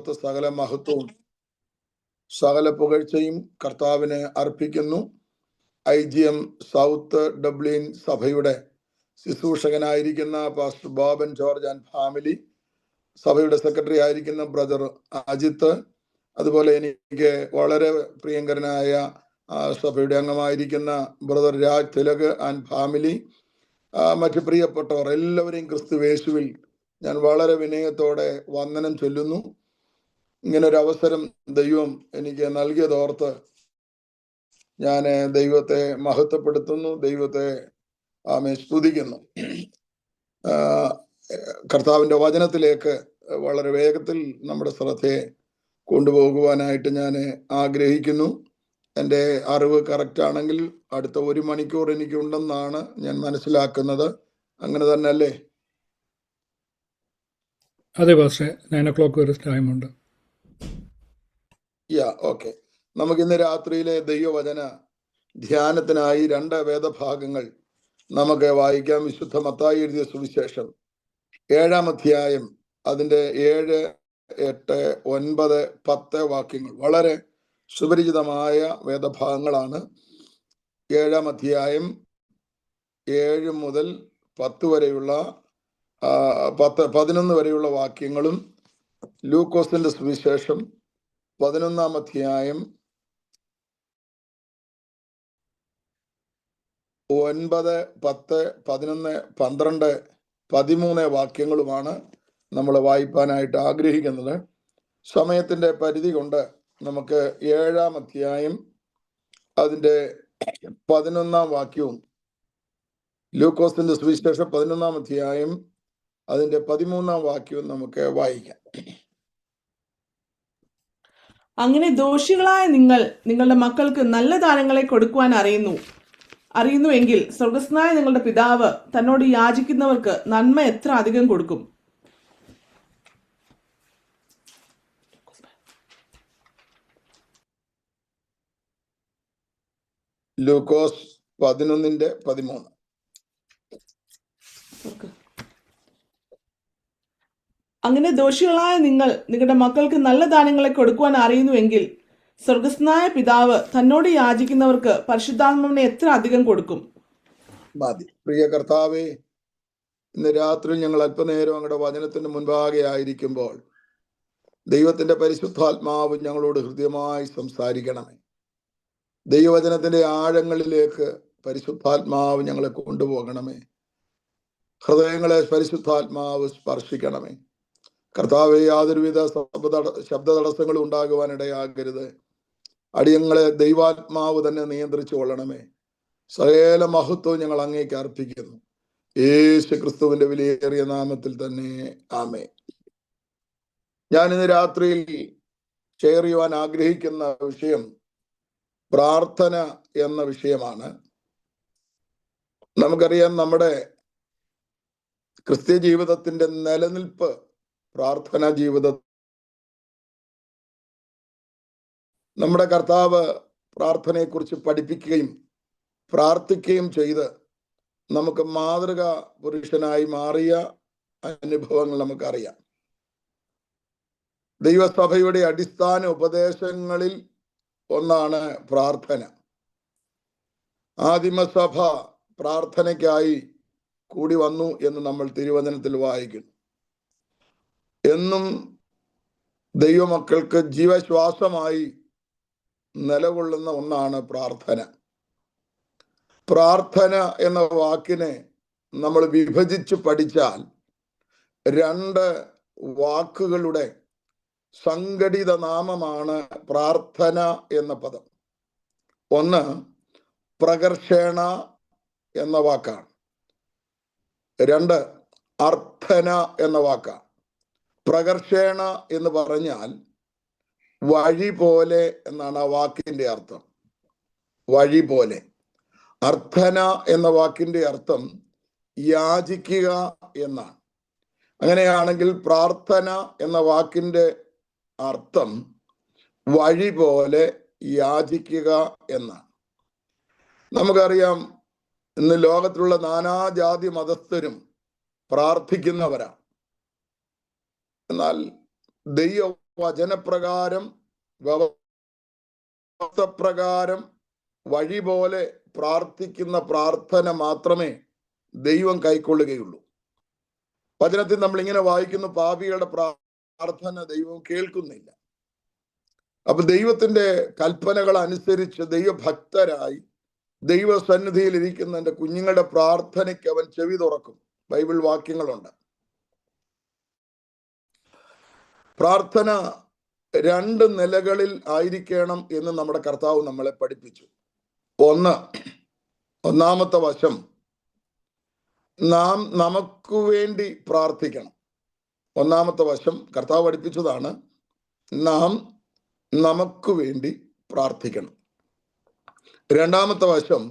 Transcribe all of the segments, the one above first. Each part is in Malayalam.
ഓർത്ത് സകല മഹത്വവും സകല പുകഴ്ചയും കർത്താവിന് അർപ്പിക്കുന്നു. IGM സൗത്ത് ഡബ്ലിൻ സഭയുടെ ശുശ്രൂഷകനായിരിക്കുന്ന pastor Boban George and family, സഭയുടെ സെക്രട്ടറി ആയിരിക്കുന്ന ബ്രദർ അജിത്ത്, അതുപോലെ എനിക്ക് വളരെ പ്രിയങ്കരനായ സഭയുടെ അംഗമായിരിക്കുന്ന brother Raj Tilak and family, മറ്റു പ്രിയപ്പെട്ടവർ എല്ലാവരെയും ക്രിസ്തുവേശുവിൽ ഞാൻ വളരെ വിനയത്തോടെ വന്ദനം ചൊല്ലുന്നു. ഇങ്ങനൊരു അവസരം ദൈവം എനിക്ക് നൽകിയതോർത്ത് ഞാൻ ദൈവത്തെ മഹത്വപ്പെടുത്തുന്നു, ദൈവത്തെ സ്തുതിക്കുന്നു. കർത്താവിൻ്റെ വചനത്തിലേക്ക് വളരെ വേഗത്തിൽ നമ്മുടെ ശ്രദ്ധയെ കൊണ്ടുപോകുവാനായിട്ട് ഞാൻ ആഗ്രഹിക്കുന്നു. എൻ്റെ അറിവ് കറക്റ്റാണെങ്കിൽ അടുത്ത 1 മണിക്കൂർ എനിക്കുണ്ടെന്നാണ് ഞാൻ മനസ്സിലാക്കുന്നത്. അങ്ങനെ തന്നെ അല്ലേ? അതെ പാസ്റ്ററെ, 9 o'clock വരെ ടൈമുണ്ട്. ഓക്കെ. നമുക്കിന്ന് രാത്രിയിലെ ദൈവവചന ധ്യാനത്തിനായി 2 വേദഭാഗങ്ങൾ നമുക്ക് വായിക്കാം. വിശുദ്ധ മത്തായി എഴുതിയ സുവിശേഷം 7-ാം അധ്യായം, അതിൻ്റെ 7, 8, 9, 10 വാക്യങ്ങൾ വളരെ സുപരിചിതമായ വേദഭാഗങ്ങളാണ്. 7-ാം അധ്യായം 7 മുതൽ 10 വരെയുള്ള 11 വരെയുള്ള വാക്യങ്ങളും, ലൂക്കോസിന്റെ സുവിശേഷം 11-ാം അധ്യായം 9, 10, 11, 12, 13 വാക്യങ്ങളുമാണ് നമ്മൾ വായിപ്പാനായിട്ട് ആഗ്രഹിക്കുന്നത്. സമയത്തിൻ്റെ പരിധി കൊണ്ട് നമുക്ക് 7-ാം അധ്യായം അതിൻ്റെ 11-ാം വാക്യവും, ലൂക്കോസിന്റെ സുവിശേഷം 11-ാം അധ്യായം അതിൻ്റെ 13-ാം വാക്യവും നമുക്ക് വായിക്കാം. അങ്ങനെ ദോഷികളായ നിങ്ങൾ നിങ്ങളുടെ മക്കൾക്ക് നല്ല ദാനങ്ങളെ കൊടുക്കുവാൻ അറിയുന്നുവെങ്കിൽ സ്വർഗസ്ഥനായ നിങ്ങളുടെ പിതാവ് തന്നോട് യാചിക്കുന്നവർക്ക് നന്മ എത്ര അധികം കൊടുക്കും. ലൂക്കോസ് 11:13. അങ്ങനെ ദോഷികളായ നിങ്ങൾ നിങ്ങളുടെ മക്കൾക്ക് നല്ല ദാനങ്ങളെ കൊടുക്കുവാൻ അറിയുന്നുവെങ്കിൽ സ്വർഗസ്ഥനായ പിതാവ് തന്നോട് യാചിക്കുന്നവർക്ക് പരിശുദ്ധാത്മാവിനെ എത്ര അധികം കൊടുക്കും. മതി. പ്രിയ കർത്താവേ, ഇന്ന് രാത്രി ഞങ്ങൾ അല്പനേരം അങ്ങയുടെ വചനത്തിന് മുൻപാകെ ആയിരിക്കുമ്പോൾ ദൈവത്തിന്റെ പരിശുദ്ധാത്മാവ് ഞങ്ങളോട് ഹൃദ്യമായി സംസാരിക്കണമേ. ദൈവവചനത്തിന്റെ ആഴങ്ങളിലേക്ക് പരിശുദ്ധാത്മാവ് ഞങ്ങളെ കൊണ്ടുപോകണമേ. ഹൃദയങ്ങളെ പരിശുദ്ധാത്മാവ് സ്പർശിക്കണമേ. കർത്താവെ, യാതൊരുവിധ ശബ്ദ തടസ്സങ്ങളും ഉണ്ടാകുവാനിടയാകരുത്. അടിയങ്ങളെ ദൈവാത്മാവ് തന്നെ നിയന്ത്രിച്ചു കൊള്ളണമേ. സകല മഹത്വവും ഞങ്ങൾ അങ്ങേക്ക് അർപ്പിക്കുന്നു, യേശു ക്രിസ്തുവിന്റെ വിലയേറിയ നാമത്തിൽ തന്നെ, ആമേൻ. ഞാൻ ഇന്ന് രാത്രിയിൽ ഷെയർ ചെയ്യുവാൻ ആഗ്രഹിക്കുന്ന വിഷയം പ്രാർത്ഥന എന്ന വിഷയമാണ്. നമുക്കറിയാം, നമ്മുടെ ക്രിസ്ത്യ ജീവിതത്തിന്റെ നിലനിൽപ്പ് പ്രാർത്ഥനാ ജീവിതം. നമ്മുടെ കർത്താവ് പ്രാർത്ഥനയെക്കുറിച്ച് പഠിപ്പിക്കുകയും പ്രാർത്ഥിക്കുകയും ചെയ്ത് നമുക്ക് മാതൃകാ പുരുഷനായി മാറിയ അനുഭവങ്ങൾ നമുക്കറിയാം. ദൈവസഭയുടെ അടിസ്ഥാന ഉപദേശങ്ങളിൽ ഒന്നാണ് പ്രാർത്ഥന. ആദിമസഭ പ്രാർത്ഥനയ്ക്കായി കൂടി വന്നു എന്ന് നമ്മൾ തിരുവചനത്തിൽ വായിക്കുന്നു. എന്നും ദൈവമക്കൾക്ക് ജീവശ്വാസമായി നിലകൊള്ളുന്ന ഒന്നാണ് പ്രാർത്ഥന. പ്രാർത്ഥന എന്ന വാക്കിനെ നമ്മൾ വിഭജിച്ച് പഠിച്ചാൽ 2 വാക്കുകളുടെ സംഘടിത നാമമാണ് പ്രാർത്ഥന എന്ന പദം. ഒന്ന് പ്രകർഷേണ എന്ന വാക്കാണ്. 2 അർത്ഥന എന്ന വാക്കാണ്. പ്രകർഷേണ എന്ന് പറഞ്ഞാൽ വഴി പോലെ എന്നാണ് ആ വാക്കിന്റെ അർത്ഥം. വഴി പോലെ. അർത്ഥന എന്ന വാക്കിന്റെ അർത്ഥം യാചിക്കുക എന്നാണ്. അങ്ങനെയാണെങ്കിൽ പ്രാർത്ഥന എന്ന വാക്കിന്റെ അർത്ഥം വഴി പോലെ യാചിക്കുക എന്നാണ്. നമുക്കറിയാം, ഇന്ന് ലോകത്തിലുള്ള നാനാജാതി മതസ്ഥരും പ്രാർത്ഥിക്കുന്നവരാണ്. എന്നാൽ വചനപ്രകാരം വ്യവസ്ഥപ്രകാരം വഴി പോലെ പ്രാർത്ഥിക്കുന്ന പ്രാർത്ഥന മാത്രമേ ദൈവം കൈക്കൊള്ളുകയുള്ളൂ. വചനത്തിൽ നമ്മൾ ഇങ്ങനെ വായിക്കുന്നു, പാപികളുടെ പ്രാർത്ഥന ദൈവം കേൾക്കുന്നില്ല. അപ്പൊ ദൈവത്തിന്റെ കൽപ്പനകൾ അനുസരിച്ച് ദൈവഭക്തരായി ദൈവസന്നിധിയിൽ ഇരിക്കുന്ന എൻ്റെ കുഞ്ഞുങ്ങളുടെ പ്രാർത്ഥനയ്ക്ക് അവൻ ചെവി തുറക്കും. ബൈബിൾ വാക്യങ്ങളുണ്ട്. പ്രാർത്ഥന 2 നിലകളിൽ ആയിരിക്കണം എന്ന് നമ്മുടെ കർത്താവ് നമ്മളെ പഠിപ്പിച്ചു. ഒന്നാമത്തെ വശം, നാം നമുക്ക് വേണ്ടി പ്രാർത്ഥിക്കണം. ഒന്നാമത്തെ വശം കർത്താവ് പഠിപ്പിച്ചതാണ്, നാം നമുക്ക് വേണ്ടി പ്രാർത്ഥിക്കണം. രണ്ടാമത്തെ വശം,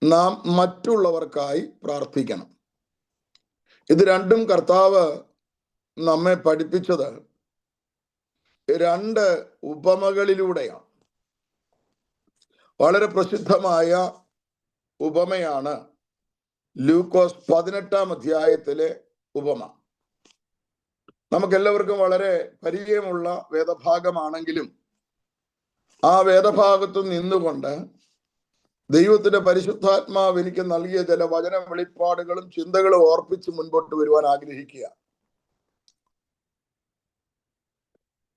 നാം മറ്റുള്ളവർക്കായി പ്രാർത്ഥിക്കണം. ഇത് രണ്ടും കർത്താവ് നമ്മെ പഠിപ്പിച്ചത് 2 ഉപമകളിലൂടെയാണ്. വളരെ പ്രസിദ്ധമായ ഉപമയാണ് ലൂക്കോസ് 18-ാം അധ്യായത്തിലെ ഉപമ. നമുക്കെല്ലാവർക്കും വളരെ പരിചയമുള്ള വേദഭാഗമാണെങ്കിലും ആ വേദഭാഗത്ത് നിന്നുകൊണ്ട് ദൈവത്തിന്റെ പരിശുദ്ധാത്മാവ് എനിക്ക് നൽകിയ ചില വചന വെളിപ്പാടുകളും ചിന്തകളും ഓർപ്പിച്ച് മുൻപോട്ട് വരുവാൻ ആഗ്രഹിക്കുക.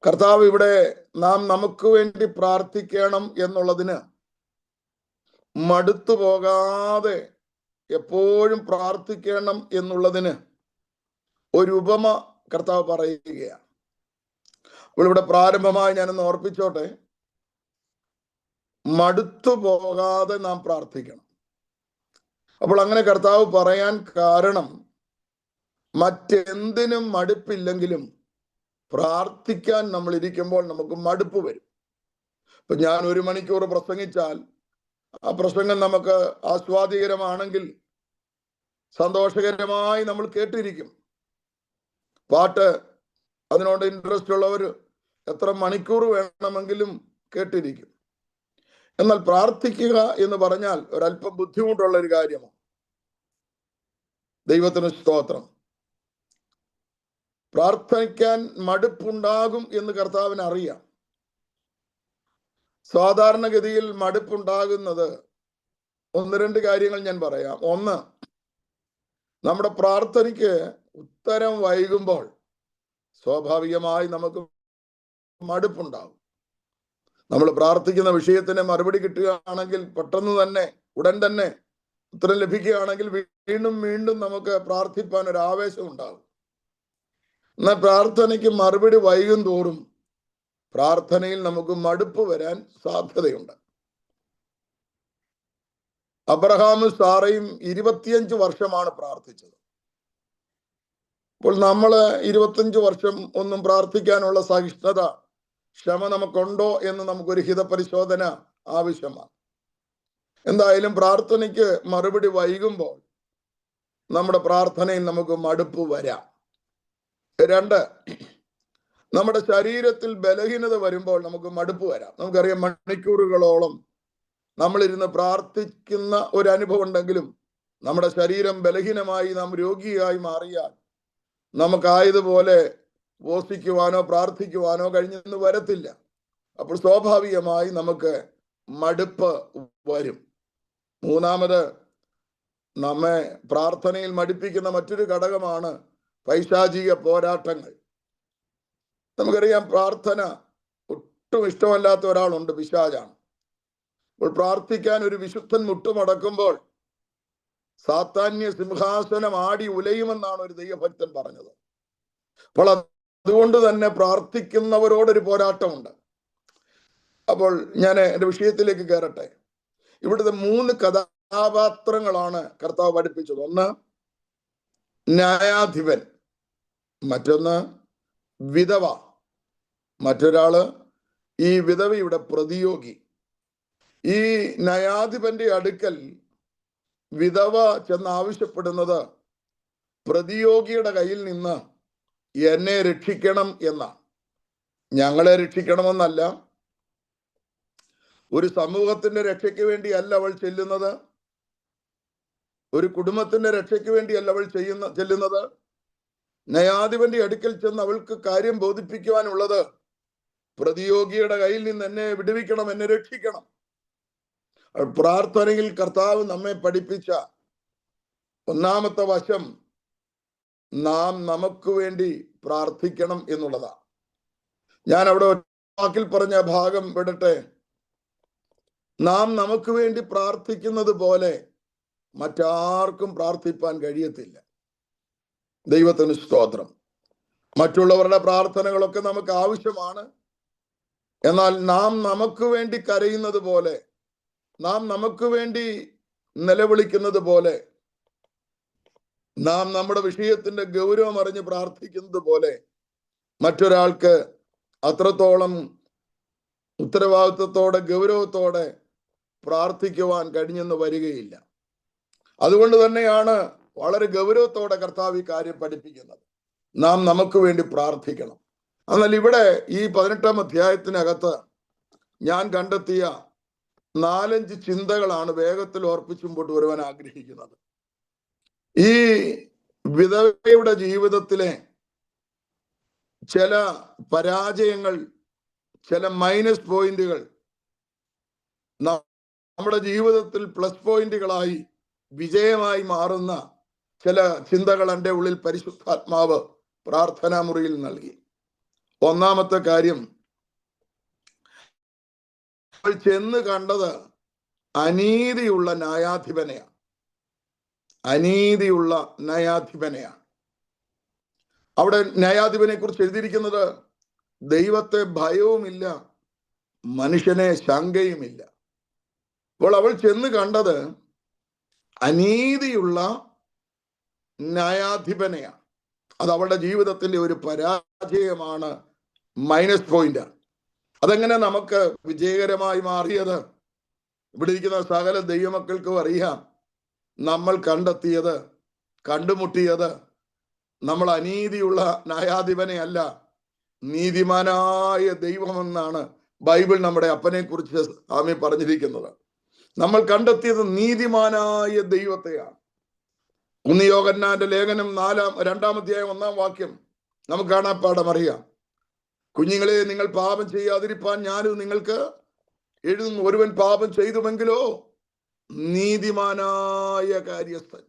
കർത്താവ് ഇവിടെ നാം നമുക്ക് വേണ്ടി പ്രാർത്ഥിക്കണം എന്നുള്ളതിന് മടുത്തു പോകാതെ എപ്പോഴും പ്രാർത്ഥിക്കണം എന്നുള്ളതിന് ഒരു ഉപമ കർത്താവ് പറയുകയാണ്. അപ്പോൾ ഇവിടെ പ്രാരംഭമായി ഞാനൊന്ന് ഓർപ്പിച്ചോട്ടെ, മടുത്തു പോകാതെ നാം പ്രാർത്ഥിക്കണം. അപ്പോൾ അങ്ങനെ കർത്താവ് പറയാൻ കാരണം, മറ്റെന്തിനും മടുപ്പില്ലെങ്കിലും പ്രാർത്ഥിക്കാൻ നമ്മൾ ഇരിക്കുമ്പോൾ നമുക്ക് മടുപ്പ് വരും. ഇപ്പൊ ഞാൻ 1 മണിക്കൂർ പ്രസംഗിച്ചാൽ ആ പ്രസംഗം നമുക്ക് ആസ്വാദികരമാണെങ്കിൽ സന്തോഷകരമായി നമ്മൾ കേട്ടിരിക്കും. പാട്ട് അതിനോട് ഇൻട്രസ്റ്റ് ഉള്ളവർ എത്ര മണിക്കൂർ വേണമെങ്കിലും കേട്ടിരിക്കും. എന്നാൽ പ്രാർത്ഥിക്കുക എന്ന് പറഞ്ഞാൽ ഒരല്പം ബുദ്ധിമുട്ടുള്ള ഒരു കാര്യമാണ്. ദൈവത്തിന് സ്തോത്രം. പ്രാർത്ഥിക്കാൻ മടുപ്പുണ്ടാകും എന്ന് കർത്താവിന് അറിയാം. സാധാരണഗതിയിൽ മടുപ്പുണ്ടാകുന്നത് 1-2 കാര്യങ്ങൾ ഞാൻ പറയാം. ഒന്ന്, നമ്മുടെ പ്രാർത്ഥനയ്ക്ക് ഉത്തരം വൈകുമ്പോൾ സ്വാഭാവികമായി നമുക്ക് മടുപ്പുണ്ടാകും. നമ്മൾ പ്രാർത്ഥിക്കുന്ന വിഷയത്തിന് മറുപടി കിട്ടുകയാണെങ്കിൽ പെട്ടെന്ന് തന്നെ ഉടൻ തന്നെ ഉത്തരം ലഭിക്കുകയാണെങ്കിൽ വീണ്ടും വീണ്ടും നമുക്ക് പ്രാർത്ഥിപ്പാൻ ഒരു ആവേശം ഉണ്ടാകും. എന്നാൽ പ്രാർത്ഥനയ്ക്ക് മറുപടി വൈകും തോറും പ്രാർത്ഥനയിൽ നമുക്ക് മടുപ്പ് വരാൻ സാധ്യതയുണ്ട്. അബ്രഹാമും സാറയും 25 വർഷമാണ് പ്രാർത്ഥിച്ചത്. അപ്പോൾ നമ്മൾ 25 വർഷം ഒന്നും പ്രാർത്ഥിക്കാനുള്ള സഹിഷ്ണുത, ക്ഷമ നമുക്കുണ്ടോ എന്ന് നമുക്കൊരു ഹിതപരിശോധന ആവശ്യമാണ്. എന്തായാലും പ്രാർത്ഥനയ്ക്ക് മറുപടി വൈകുമ്പോൾ നമ്മുടെ പ്രാർത്ഥനയിൽ നമുക്ക് മടുപ്പ് വരാം. 2, നമ്മുടെ ശരീരത്തിൽ ബലഹീനത വരുമ്പോൾ നമുക്ക് മടുപ്പ് വരാം. നമുക്കറിയാം, മണിക്കൂറുകളോളം നമ്മളിരുന്ന് പ്രാർത്ഥിക്കുന്ന ഒരു അനുഭവം ഉണ്ടെങ്കിലും നമ്മുടെ ശരീരം ബലഹീനമായി നാം രോഗിയായി മാറിയാൽ നമുക്കായതുപോലെ ഉപവസിക്കുവാനോ പ്രാർത്ഥിക്കുവാനോ കഴിഞ്ഞെന്ന് വരത്തില്ല. അപ്പോൾ സ്വാഭാവികമായി നമുക്ക് മടുപ്പ് വരും. 3, നമ്മെ പ്രാർത്ഥനയിൽ മടുപ്പിക്കുന്ന മറ്റൊരു ഘടകമാണ് പൈശാചിക പോരാട്ടങ്ങൾ. നമുക്കറിയാം, പ്രാർത്ഥന ഒട്ടും ഇഷ്ടമല്ലാത്ത ഒരാളുണ്ട്, പിശാചാണ്. അപ്പോൾ പ്രാർത്ഥിക്കാൻ ഒരു വിശുദ്ധൻ മുട്ടുമടക്കുമ്പോൾ സാത്താന്യ സിംഹാസനം ആടി ഉലയുമെന്നാണ് ഒരു ദൈവഭക്തൻ പറഞ്ഞത്. അപ്പോൾ അതുകൊണ്ട് തന്നെ പ്രാർത്ഥിക്കുന്നവരോടൊരു പോരാട്ടമുണ്ട്. അപ്പോൾ ഞാൻ എൻ്റെ വിഷയത്തിലേക്ക് കയറട്ടെ. ഇവിടുത്തെ 3 കഥാപാത്രങ്ങളാണ് കർത്താവ് പഠിപ്പിച്ചത്. ഒന്ന് ന്യായാധിപൻ, മറ്റൊന്ന് വിധവ, മറ്റൊരാള് ഈ വിധവയുടെ പ്രതിയോഗി. ഈ ന്യായാധിപന്റെ അടുക്കൽ വിധവ ചെന്ന് ആവശ്യപ്പെടുന്നത് പ്രതിയോഗിയുടെ കയ്യിൽ നിന്ന് എന്നെ രക്ഷിക്കണം എന്നാണ്. ഞങ്ങളെ രക്ഷിക്കണമെന്നല്ല, ഒരു സമൂഹത്തിന്റെ രക്ഷയ്ക്ക് വേണ്ടിയല്ല അവൾ ചെല്ലുന്നത്, ഒരു കുടുംബത്തിന്റെ രക്ഷയ്ക്ക് വേണ്ടിയല്ല അവൾ ചെല്ലുന്നത്. ന്യായാധിപന്റെ അടുക്കൽ ചെന്ന് അവൾക്ക് കാര്യം ബോധിപ്പിക്കുവാനുള്ളത്, പ്രതിയോഗിയുടെ കയ്യിൽ നിന്ന് എന്നെ വിടുവിക്കണം, എന്നെ രക്ഷിക്കണം. പ്രാർത്ഥനയിൽ കർത്താവ് നമ്മെ പഠിപ്പിച്ച ഒന്നാമത്തെ വശം നാം നമുക്ക് വേണ്ടി പ്രാർത്ഥിക്കണം എന്നുള്ളതാണ്. ഞാൻ അവിടെ വാക്കിൽ പറഞ്ഞ ഭാഗം വിടട്ടെ. നാം നമുക്ക് വേണ്ടി പ്രാർത്ഥിക്കുന്നത് പോലെ മറ്റാർക്കും പ്രാർത്ഥിപ്പാൻ കഴിയത്തില്ല. ദൈവത്തിന് സ്തോത്രം. മറ്റുള്ളവരുടെ പ്രാർത്ഥനകളൊക്കെ നമുക്ക് ആവശ്യമാണ്. എന്നാൽ നാം നമുക്ക് വേണ്ടി കരയുന്നത് പോലെ, നാം നമുക്ക് വേണ്ടി നിലവിളിക്കുന്നത് പോലെ, നാം നമ്മുടെ വിഷയത്തിന്റെ ഗൗരവം അറിഞ്ഞ് പ്രാർത്ഥിക്കുന്നത് പോലെ മറ്റൊരാൾക്ക് അത്രത്തോളം ഉത്തരവാദിത്വത്തോടെ ഗൗരവത്തോടെ പ്രാർത്ഥിക്കുവാൻ കഴിഞ്ഞെന്ന് വരികയില്ല. അതുകൊണ്ട് തന്നെയാണ് വളരെ ഗൗരവത്തോടെ കർത്താവ് ഈ കാര്യം പഠിപ്പിക്കുന്നത്. നാം നമുക്ക് വേണ്ടി പ്രാർത്ഥിക്കണം. എന്നാൽ ഇവിടെ ഈ 18-ാം അധ്യായത്തിനകത്ത് ഞാൻ കണ്ടെത്തിയ 4-5 ചിന്തകളാണ് വേഗത്തിൽ ഓർപ്പിച്ചു മുമ്പോട്ട് വരുവാൻ ആഗ്രഹിക്കുന്നത്. ഈ വിധവയുടെ ജീവിതത്തിലെ ചില പരാജയങ്ങൾ, ചില മൈനസ് പോയിന്റുകൾ നമ്മുടെ ജീവിതത്തിൽ പ്ലസ് പോയിന്റുകളായി വിജയമായി മാറുന്ന ചില ചിന്തകൾ എൻ്റെ ഉള്ളിൽ പരിശുദ്ധാത്മാവ് പ്രാർത്ഥനാ മുറിയിൽ നൽകി. ഒന്നാമത്തെ കാര്യം, ചെന്ന് കണ്ടത് അനീതിയുള്ള ന്യായാധിപനെയാണ്. അനീതിയുള്ള ന്യായാധിപനെയാണ്. അവിടെ ന്യായാധിപനെ കുറിച്ച് എഴുതിയിരിക്കുന്നത് ദൈവത്തെ ഭയവുമില്ല, മനുഷ്യനെ ശങ്കയുമില്ല. അപ്പോൾ അവൾ ചെന്ന് കണ്ടത് അനീതിയുള്ള ന്യായാധിപനെയാണ്. അത് അവളുടെ ജീവിതത്തിന്റെ ഒരു പരാജയമാണ്, മൈനസ് പോയിന്റാണ്. അതെങ്ങനെ നമുക്ക് വിജയകരമായി മാറിയത്? ഇവിടെ ഇരിക്കുന്ന സകല ദൈവമക്കൾക്കും അറിയാം. നമ്മൾ കണ്ടെത്തിയത്, കണ്ടുമുട്ടിയത് നമ്മൾ അനീതിയുള്ള ന്യായാധിപനെ അല്ല, നീതിമാനായ ദൈവമെന്നാണ് ബൈബിൾ നമ്മുടെ അപ്പനെ കുറിച്ച് ആമി പറഞ്ഞിരിക്കുന്നത്. നമ്മൾ കണ്ടെത്തിയത് നീതിമാനായ ദൈവത്തെയാണ്. യോഹന്നാന്റെ ലേഖനം 2-ാം അധ്യായം 1-ാം വാക്യം നമുക്ക് കാണാപ്പാഠം അറിയാം. കുഞ്ഞുങ്ങളെ, നിങ്ങൾ പാപം ചെയ്യാതിരിപ്പാൻ ഞാനും നിങ്ങൾക്ക് എഴുതുന്നു. ഒരുവൻ പാപം ചെയ്തുവെങ്കിലോ നീതിമാനായ കാര്യസ്ഥൻ.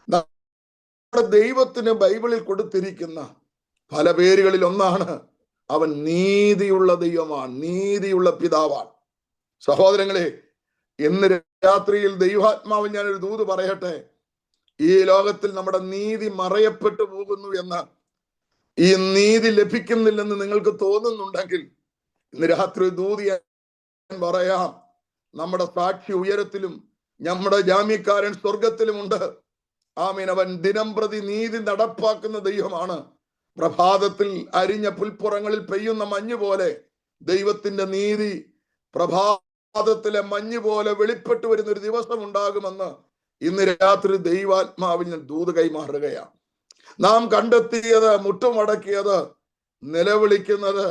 നമ്മുടെ ദൈവത്തിന് ബൈബിളിൽ കൊടുത്തിരിക്കുന്ന പല പേരുകളിൽ ഒന്നാണ് അവൻ നീതിയുള്ള ദൈവമാണ്, നീതിയുള്ള പിതാവാണ്. സഹോദരങ്ങളെ, ഇന്ന് രാത്രിയിൽ ദൈവാത്മാവിൽ ഞാനൊരു ദൂത് പറയട്ടെ. ഈ ലോകത്തിൽ നമ്മുടെ നീതി മറയപ്പെട്ടു പോകുന്നു എന്ന്, ഈ നീതി ലഭിക്കുന്നില്ലെന്ന് നിങ്ങൾക്ക് തോന്നുന്നുണ്ടെങ്കിൽ ഇന്ന് രാത്രി ദൂത് ഞാൻ പറയാം. നമ്മുടെ സാക്ഷി ഉയരത്തിലും നമ്മുടെ ജാമ്യക്കാരൻ സ്വർഗത്തിലുമുണ്ട്. ആമീൻ. അവൻ ദിനം പ്രതി നീതി നടപ്പാക്കുന്ന ദൈവമാണ്. പ്രഭാതത്തിൽ അരിഞ്ഞ പുൽപ്പുറങ്ങളിൽ പെയ്യുന്ന മഞ്ഞ് പോലെ ദൈവത്തിന്റെ നീതി പ്രഭാതത്തിലെ മഞ്ഞ് പോലെ വെളിപ്പെട്ടു വരുന്ന ഒരു ദിവസം ഉണ്ടാകുമെന്ന് ഇന്ന് രാത്രി ദൈവാത്മാവിൽ ഞാൻ ദൂത് കൈമാറുകയാണ്. നാം കണ്ടെത്തിയത്, മുട്ടുമടക്കിയത്, നിലവിളിക്കുന്നത്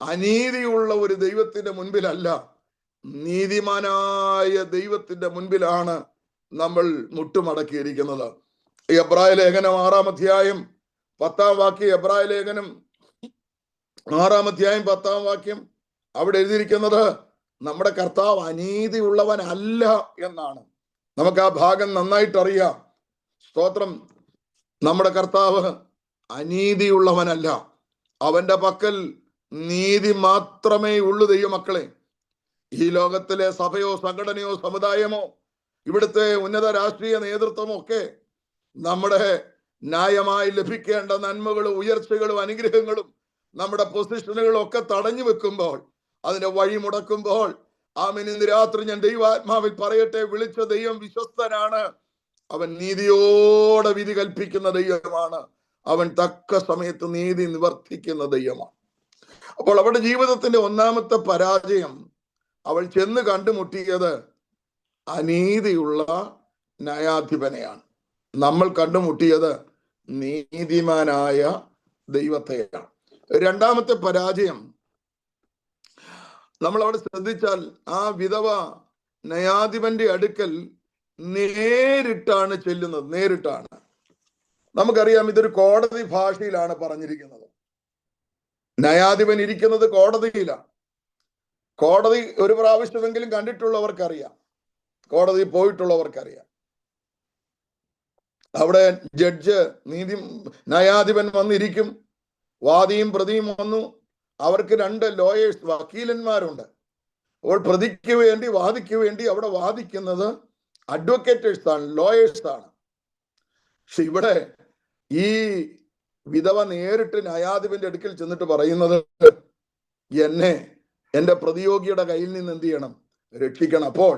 അനീതിയുള്ള ഒരു ദൈവത്തിന്റെ മുൻപിലല്ല, നീതിമാനായ ദൈവത്തിന്റെ മുൻപിലാണ് നമ്മൾ മുട്ടുമടക്കിയിരിക്കുന്നത്. എബ്രായ ലേഖനം 6-ാം അധ്യായം 10-ാം വാക്യം, എബ്രായ ലേഖനം 6-ാം അധ്യായം 10-ാം വാക്യം, അവിടെ എഴുതിയിരിക്കുന്നത് നമ്മുടെ കർത്താവ് അനീതി ഉള്ളവനല്ല എന്നാണ്. നമുക്ക് ആ ഭാഗം നന്നായിട്ട് അറിയാം. സ്തോത്രം. നമ്മുടെ കർത്താവ് അനീതിയുള്ളവനല്ല. അവന്റെ പക്കൽ നീതി മാത്രമേ ഉള്ളൂ. ദൈവമക്കളെ, ഈ ലോകത്തിലെ സഭയോ സംഘടനയോ സമുദായമോ ഇവിടുത്തെ ഉന്നത രാഷ്ട്രീയ നേതൃത്വമോ ഒക്കെ നമ്മുടെ ന്യായമായി ലഭിക്കേണ്ട നന്മകളും ഉയർച്ചകളും അനുഗ്രഹങ്ങളും നമ്മുടെ പൊസിഷനുകളും ഒക്കെ തടഞ്ഞു വെക്കുമ്പോൾ, അതിന്റെ വഴി മുടക്കുമ്പോൾ, ആമേൻ, ഇന്ന് രാത്രി ഞാൻ ദൈവാത്മാവിൽ പറയട്ടെ, വിളിച്ച ദൈവം വിശ്വസ്തനാണ്. അവൻ നീതിയോടെ വിധി കൽപ്പിക്കുന്ന ദൈവമാണ്. അവൻ തക്ക സമയത്ത് നീതി നിവർത്തിക്കുന്ന ദൈവമാണ്. അപ്പോൾ അവളുടെ ജീവിതത്തിന്റെ ഒന്നാമത്തെ പരാജയം, അവൾ ചെന്ന് കണ്ടുമുട്ടിയത് അനീതിയുള്ള ന്യായാധിപനെയാണ്. നമ്മൾ കണ്ടുമുട്ടിയത് നീതിമാനായ ദൈവത്തെയാണ്. രണ്ടാമത്തെ പരാജയം നമ്മൾ അവിടെ ശ്രദ്ധിച്ചാൽ, ആ വിധവ ന്യായാധിപന്റെ അടുക്കൽ നേരിട്ടാണ് ചെല്ലുന്നത്. നേരിട്ടാണ്. നമുക്കറിയാം ഇതൊരു കോടതി ഭാഷയിലാണ് പറഞ്ഞിരിക്കുന്നത്. ന്യായാധിപൻ ഇരിക്കുന്നത് കോടതിയിലാണ്. കോടതി ഒരു പ്രാവശ്യമെങ്കിലും കണ്ടിട്ടുള്ളവർക്കറിയാം, കോടതി പോയിട്ടുള്ളവർക്കറിയാം. അവിടെ ജഡ്ജ് ന്യായാധിപൻ വന്നിരിക്കും, വാദിയും പ്രതിയും വന്നു. അവർക്ക് 2 ലോയേഴ്സ്, വക്കീലന്മാരുണ്ട്. അപ്പോൾ പ്രതിക്ക് വേണ്ടി വാദിക്ക് വേണ്ടി അവിടെ വാദിക്കുന്നത് അഡ്വക്കേറ്റേഴ്സ് ആണ്, ലോയേഴ്സ് ആണ്. പക്ഷെ ഇവിടെ ഈ വിധവ നേരിട്ട് ന്യായാധിപന്റെ അടുക്കൽ ചെന്നിട്ട് പറയുന്നത്, എന്നെ എൻ്റെ പ്രതിയോഗിയുടെ കയ്യിൽ നിന്ന് എന്ത് ചെയ്യണം, രക്ഷിക്കണം. അപ്പോൾ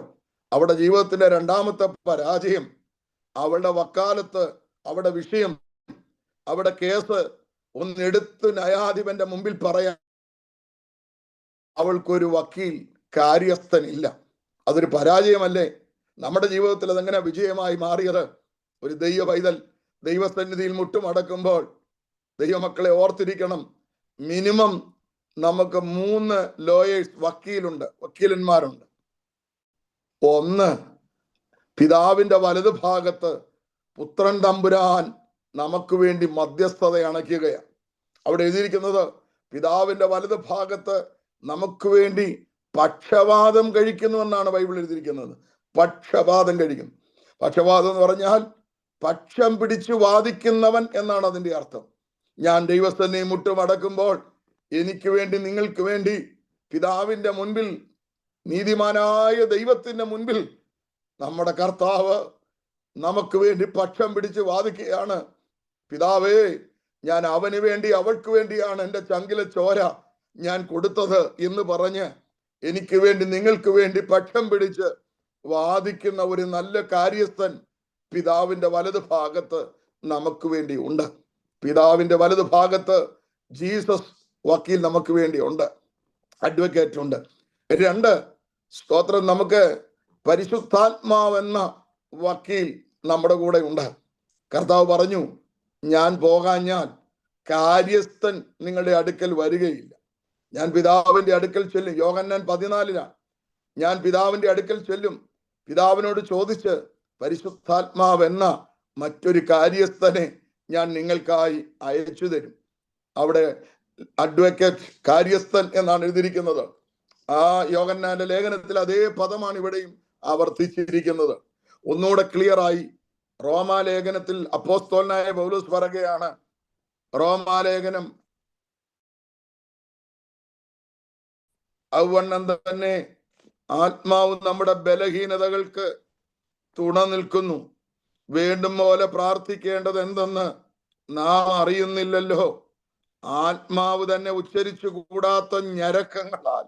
അവിടെ ജീവിതത്തിന്റെ 2ാമത്തെ പരാജയം. അവളുടെ വക്കാലത്ത്, അവിടെ വിഷയം, അവിടെ കേസ് ഒന്നെടുത്ത് ന്യായാധിപന്റെ മുമ്പിൽ പറയാൻ അവൾക്കൊരു വക്കീൽ, കാര്യസ്ഥനില്ല. അതൊരു പരാജയമല്ലേ? നമ്മുടെ ജീവിതത്തിൽ അതെങ്ങനെ വിജയമായി മാറിയത്? ഒരു ദൈവ പൈതൽ ദൈവസന്നിധിയിൽ മുട്ടുമടക്കുമ്പോൾ ദൈവമക്കളെ ഓർത്തിരിക്കണം, മിനിമം നമുക്ക് 3 ലോയേഴ്സ്, വക്കീലന്മാരുണ്ട്. ഒന്ന്, പിതാവിന്റെ വലതു ഭാഗത്ത് പുത്രൻ തമ്പുരാൻ നമുക്ക് വേണ്ടി മധ്യസ്ഥത അണയ്ക്കുകയാണ്. അവിടെ എഴുതിയിരിക്കുന്നത്, പിതാവിന്റെ വലതു ഭാഗത്ത് നമുക്ക് വേണ്ടി പക്ഷപാതം കഴിക്കുന്നു എന്നാണ് ബൈബിൾ എഴുതിയിരിക്കുന്നത്. പക്ഷപാതം കഴിക്കുന്നു. പക്ഷപാതം എന്ന് പറഞ്ഞാൽ പക്ഷം പിടിച്ചു വാദിക്കുന്നവൻ എന്നാണ് അതിന്റെ അർത്ഥം. ഞാൻ ദൈവസന്നിധി മുട്ടുമടക്കുമ്പോൾ എനിക്ക് വേണ്ടി, നിങ്ങൾക്ക് വേണ്ടി പിതാവിന്റെ മുൻപിൽ, നീതിമാനായ ദൈവത്തിന്റെ മുൻപിൽ നമ്മുടെ കർത്താവ് നമുക്ക് വേണ്ടി പക്ഷം പിടിച്ച് വാദിക്കുകയാണ്. പിതാവേ, ഞാൻ അവന് വേണ്ടി, അവൾക്ക് വേണ്ടിയാണ് എൻ്റെ ചങ്കിലെ ചോര ഞാൻ കൊടുത്തത് എന്ന് പറഞ്ഞ് എനിക്ക് വേണ്ടി, നിങ്ങൾക്ക് വേണ്ടി പക്ഷം പിടിച്ച് വാദിക്കുന്ന ഒരു നല്ല കാര്യസ്ഥൻ പിതാവിന്റെ വലതു ഭാഗത്ത് നമുക്ക് വേണ്ടി ഉണ്ട്. പിതാവിന്റെ വലതു ഭാഗത്ത് ജീസസ് വക്കീൽ നമുക്ക് വേണ്ടി ഉണ്ട്, അഡ്വക്കേറ്റ് ഉണ്ട്. 2, സ്തോത്രം, നമുക്ക് പരിശുദ്ധാത്മാവെന്ന വക്കീൽ നമ്മുടെ കൂടെ ഉണ്ട്. കർത്താവ് പറഞ്ഞു, ഞാൻ പോകാഞ്ഞാൽ കാര്യസ്ഥൻ നിങ്ങളുടെ അടുക്കൽ വരികയില്ല. ഞാൻ പിതാവിന്റെ അടുക്കൽ ചെല്ലും. യോഹന്നാൻ 14 ഞാൻ പിതാവിന്റെ അടുക്കൽ ചെല്ലും, പിതാവിനോട് ചോദിച്ച് പരിശുദ്ധാത്മാവെന്ന മറ്റൊരു കാര്യസ്ഥനെ ഞാൻ നിങ്ങൾക്കായി അയച്ചു തരും. അവിടെ അഡ്വക്കേറ്റ്, കാര്യസ്ഥൻ എന്നാണ് എഴുതിയിരിക്കുന്നത്. ആ യോഹന്നാന്റെ ലേഖനത്തിൽ അതേ പദമാണ് ഇവിടെയും ആവർത്തിച്ചിരിക്കുന്നത്. ഒന്നുകൂടെ ക്ലിയറായി റോമാലേഖനത്തിൽ അപ്പോസ്തലനായ പൗലോസ് പറയുകയാണ്, റോമാലേഖനം അവണ്ണം തന്നെ ആത്മാവ് നമ്മുടെ ബലഹീനതകൾക്ക് തുണ നിൽക്കുന്നു. വേണ്ടും പോലെ പ്രാർത്ഥിക്കേണ്ടത് എന്തെന്ന് നാം അറിയുന്നില്ലല്ലോ. ആത്മാവ് തന്നെ ഉച്ചരിച്ചു കൂടാത്ത ഞരക്കങ്ങളാൽ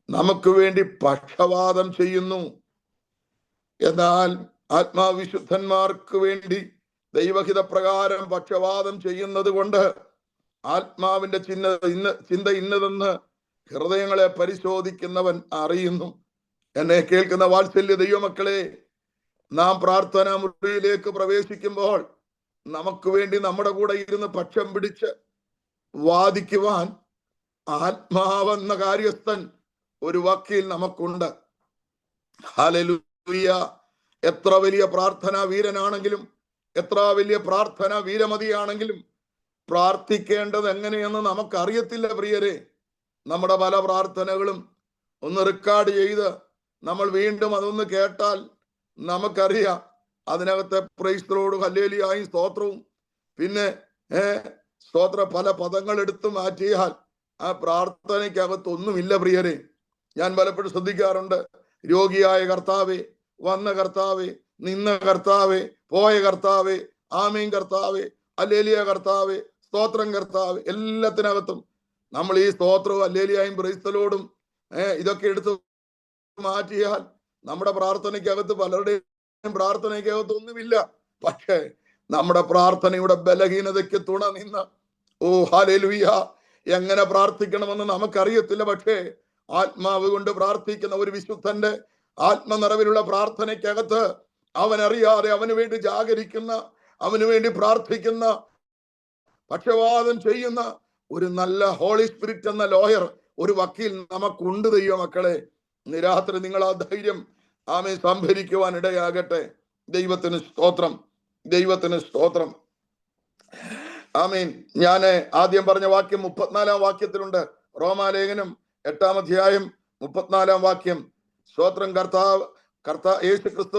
നമുക്ക് വേണ്ടി പക്ഷപാതം ചെയ്യുന്നു. എന്നാൽ ആത്മാവിശുദ്ധന്മാർക്ക് വേണ്ടി ദൈവഹിത പ്രകാരം പക്ഷപാതം ചെയ്യുന്നത് കൊണ്ട് ആത്മാവിന്റെ ചിന്ത ഇന്നതെന്ന് ഹൃദയങ്ങളെ പരിശോധിക്കുന്നവൻ അറിയുന്നു. എന്നെ കേൾക്കുന്ന വാത്സല്യ ദൈവമക്കളെ, നാം പ്രാർത്ഥനാ മുറിയിലേക്ക് പ്രവേശിക്കുമ്പോൾ നമുക്ക് വേണ്ടി നമ്മുടെ കൂടെ ഇരുന്ന് പക്ഷം പിടിച്ച് വാദിക്കുവാൻ ആത്മാവെന്ന കാര്യസ്ഥൻ, ഒരു വക്കീൽ നമുക്കുണ്ട്. ഹല്ലേലൂയ. എത്ര വലിയ പ്രാർത്ഥനാ വീരനാണെങ്കിലും, എത്ര വലിയ പ്രാർത്ഥനാ വീരമതിയാണെങ്കിലും പ്രാർത്ഥിക്കേണ്ടത് എങ്ങനെയെന്ന് നമുക്കറിയത്തില്ല പ്രിയരെ. നമ്മുടെ പല പ്രാർത്ഥനകളും ഒന്ന് റെക്കോർഡ് ചെയ്ത് നമ്മൾ വീണ്ടും അതൊന്ന് കേട്ടാൽ നമുക്കറിയാം അതിനകത്തെ പ്രൈസ് ദി ലോർഡ്, ഹല്ലേലൂയയും സ്തോത്രവും, പിന്നെ സ്തോത്ര പല പദങ്ങൾ എടുത്തു മാറ്റിയാൽ ആ പ്രാർത്ഥനയ്ക്കകത്തൊന്നുമില്ല പ്രിയരെ. ഞാൻ പലപ്പോഴും ശ്രദ്ധിക്കാറുണ്ട്, രോഗിയായ കർത്താവേ, വന്ന കർത്താവേ, നിന്ന കർത്താവേ, പോയ കർത്താവേ, ആമീൻ കർത്താവേ, ഹല്ലേലൂയ കർത്താവേ, സ്തോത്രം കർത്താവേ. എല്ലാത്തിനകത്തും നമ്മൾ ഈ സ്തോത്രവും ഹല്ലേലൂയയും പ്രൈസ് ദി ലോർഡും ഇതൊക്കെ എടുത്ത് മാറ്റിയാൽ നമ്മുടെ പ്രാർത്ഥനയ്ക്കകത്ത്, പലരുടെയും പ്രാർത്ഥനയ്ക്കകത്ത് ഒന്നുമില്ല. പക്ഷേ നമ്മുടെ പ്രാർത്ഥനയുടെ ബലഹീനതയ്ക്ക് തുണ നിന്ന്, ഓ ഹല്ലേലൂയ, എങ്ങനെ പ്രാർത്ഥിക്കണമെന്ന് നമുക്കറിയത്തില്ല. പക്ഷേ ആത്മാവ് കൊണ്ട് പ്രാർത്ഥിക്കുന്ന ഒരു വിശുദ്ധന്റെ ആത്മനിറവിലുള്ള പ്രാർത്ഥനയ്ക്കകത്ത് അവനറിയാതെ അവന് വേണ്ടി ജാഗരിക്കുന്ന, അവന് വേണ്ടി പ്രാർത്ഥിക്കുന്ന, പക്ഷപാതം ചെയ്യുന്ന ഒരു നല്ല ഹോളി സ്പിരിറ്റ് എന്ന ലോയർ, ഒരു വക്കീൽ നമുക്കുണ്ട് ദൈവമക്കളെ. രാത്രി നിങ്ങൾ ആ ധൈര്യം ആമേ സംഭരിക്കുവാൻ ഇടയാകട്ടെ. ദൈവത്തിന് സ്തോത്രം, ദൈവത്തിന് സ്തോത്രം. ആമീൻ. ഞാന് ആദ്യം പറഞ്ഞ വാക്യം 34 വാക്യത്തിലുണ്ട്. റോമാലേഖനം 8 അധ്യായം 34 വാക്യം. സ്തോത്രം. യേശു ക്രിസ്തു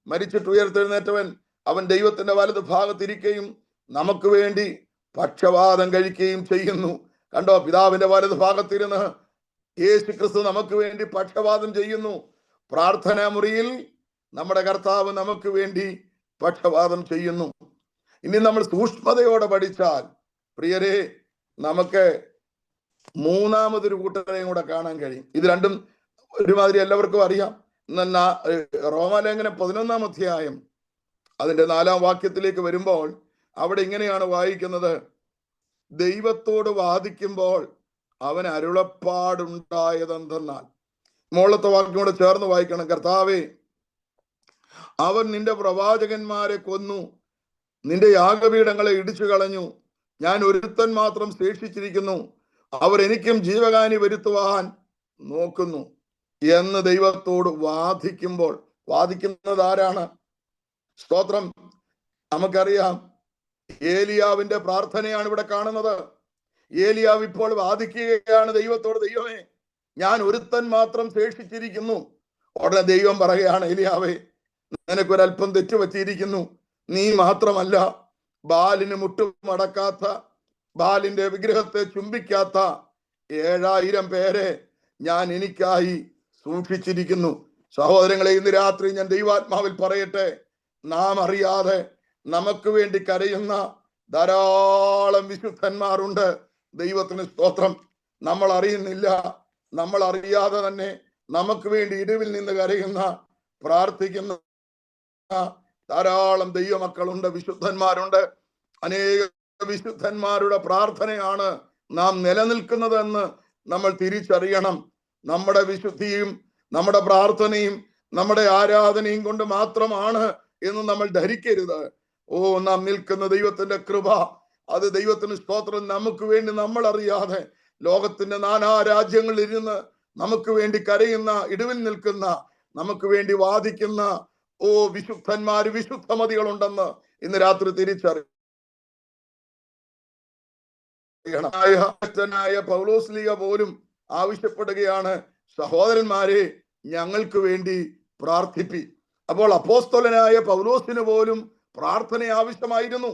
മരിച്ചിട്ട് ഉയർത്തെഴുന്നേറ്റവൻ, അവൻ ദൈവത്തിന്റെ വലത് ഭാഗത്തിരിക്കുകയും നമുക്ക് വേണ്ടി പക്ഷവാദം കഴിക്കുകയും ചെയ്യുന്നു. കണ്ടോ, പിതാവിന്റെ വലത് ഭാഗത്തിരുന്ന് യേശു ക്രിസ്തു നമുക്ക് വേണ്ടി പക്ഷവാദം ചെയ്യുന്നു. പ്രാർത്ഥനാ മുറിയിൽ നമ്മുടെ കർത്താവ് നമുക്ക് വേണ്ടി പക്ഷവാദം ചെയ്യുന്നു. ഇനി നമ്മൾ സൂക്ഷ്മതയോടെ പഠിച്ചാൽ പ്രിയരെ, നമുക്ക് മൂന്നാമതൊരു കൂട്ടരെയും കൂടെ കാണാൻ കഴിയും. ഇത് രണ്ടും ഒരുമാതിരി എല്ലാവർക്കും അറിയാം. റോമാലേഖനം 11 അധ്യായം അതിന്റെ 4 വാക്യത്തിലേക്ക് വരുമ്പോൾ അവിടെ ഇങ്ങനെയാണ് വായിക്കുന്നത്: ദൈവത്തോട് വാദിക്കുമ്പോൾ അവൻ അരുളപ്പാടുണ്ടായതെന്തെന്നാൽ. മുകളിലത്തെ വാക്യം കൂടെ ചേർന്ന് വായിക്കണം. കർത്താവേ, അവൻ നിന്റെ പ്രവാചകന്മാരെ കൊന്നു, നിന്റെ യാഗപീഠങ്ങളെ ഇടിച്ചു കളഞ്ഞു. ഞാൻ ഒരുത്തൻ മാത്രം ശേഷിച്ചിരിക്കുന്നു, അവർ എനിക്കും ജീവഹാനി വരുത്തുവാൻ നോക്കുന്നു എന്ന് ദൈവത്തോട് വാദിക്കുമ്പോൾ, വാദിക്കുന്നത് ആരാണ്? സ്തോത്രം. നമുക്കറിയാം, ഏലിയാവിന്റെ പ്രാർത്ഥനയാണ് ഇവിടെ കാണുന്നത്. ഏലിയാവ് ഇപ്പോൾ വാദിക്കുകയാണ് ദൈവത്തോട്: ദൈവമേ, ഞാൻ ഒരുത്തൻ മാത്രം ശേഷിച്ചിരിക്കുന്നു. ഉടനെ ദൈവം പറയുകയാണ്: ഏലിയാവേ, നിനക്കൊരല്പം തെറ്റുപറ്റിയിരിക്കുന്നു. നീ മാത്രമല്ല, ബാലിന് മുട്ടുമടക്കാത്ത, ബാലിന്റെ വിഗ്രഹത്തെ ചുംബിക്കാത്ത 7000 പേരെ ഞാൻ എനിക്കായി സൂക്ഷിച്ചിരിക്കുന്നു. സഹോദരങ്ങളെ, ഇന്ന് രാത്രി ഞാൻ ദൈവാത്മാവിൽ പറയട്ടെ, നാം അറിയാതെ നമുക്ക് വേണ്ടി കരയുന്ന ധാരാളം വിശുദ്ധന്മാരുണ്ട്. ദൈവത്തിന് സ്തോത്രം. നമ്മൾ അറിയുന്നില്ല, നമ്മൾ അറിയാതെ തന്നെ നമുക്ക് വേണ്ടി ഇടിവിൽ നിന്ന് കരയുന്ന, പ്രാർത്ഥിക്കുന്ന ധാരാളം ദൈവമക്കളുണ്ട്, വിശുദ്ധന്മാരുണ്ട്. അനേക വിശുദ്ധന്മാരുടെ പ്രാർത്ഥനയാണ് നാം നിലനിൽക്കുന്നതെന്ന് നമ്മൾ തിരിച്ചറിയണം. നമ്മുടെ വിശുദ്ധിയും നമ്മുടെ പ്രാർത്ഥനയും നമ്മുടെ ആരാധനയും കൊണ്ട് മാത്രമാണ് എന്ന് നമ്മൾ ധരിക്കരുത്. നാം നിൽക്കുന്ന ദൈവത്തിന്റെ കൃപ, അത് ദൈവത്തിന് സ്തോത്രം. നമുക്ക് വേണ്ടി നമ്മൾ അറിയാതെ ലോകത്തിന്റെ നാനാ രാജ്യങ്ങളിൽ ഇരുന്ന് നമുക്ക് വേണ്ടി കരയുന്ന, ഇടിവിൽ നിൽക്കുന്ന, നമുക്ക് വേണ്ടി വാദിക്കുന്ന വിശുദ്ധന്മാര്, വിശുദ്ധമതികളുണ്ടെന്ന് ഇന്ന് രാത്രി തിരിച്ചറിയണം. പൗലോസ്ലീഹ പോലും ആവശ്യപ്പെടുകയാണ്: സഹോദരന്മാരെ, ഞങ്ങൾക്ക് വേണ്ടി പ്രാർത്ഥിപ്പി. അപ്പോൾ അപ്പോസ്തലനായ പൗലോസിന് പോലും പ്രാർത്ഥന ആവശ്യമായിരുന്നു.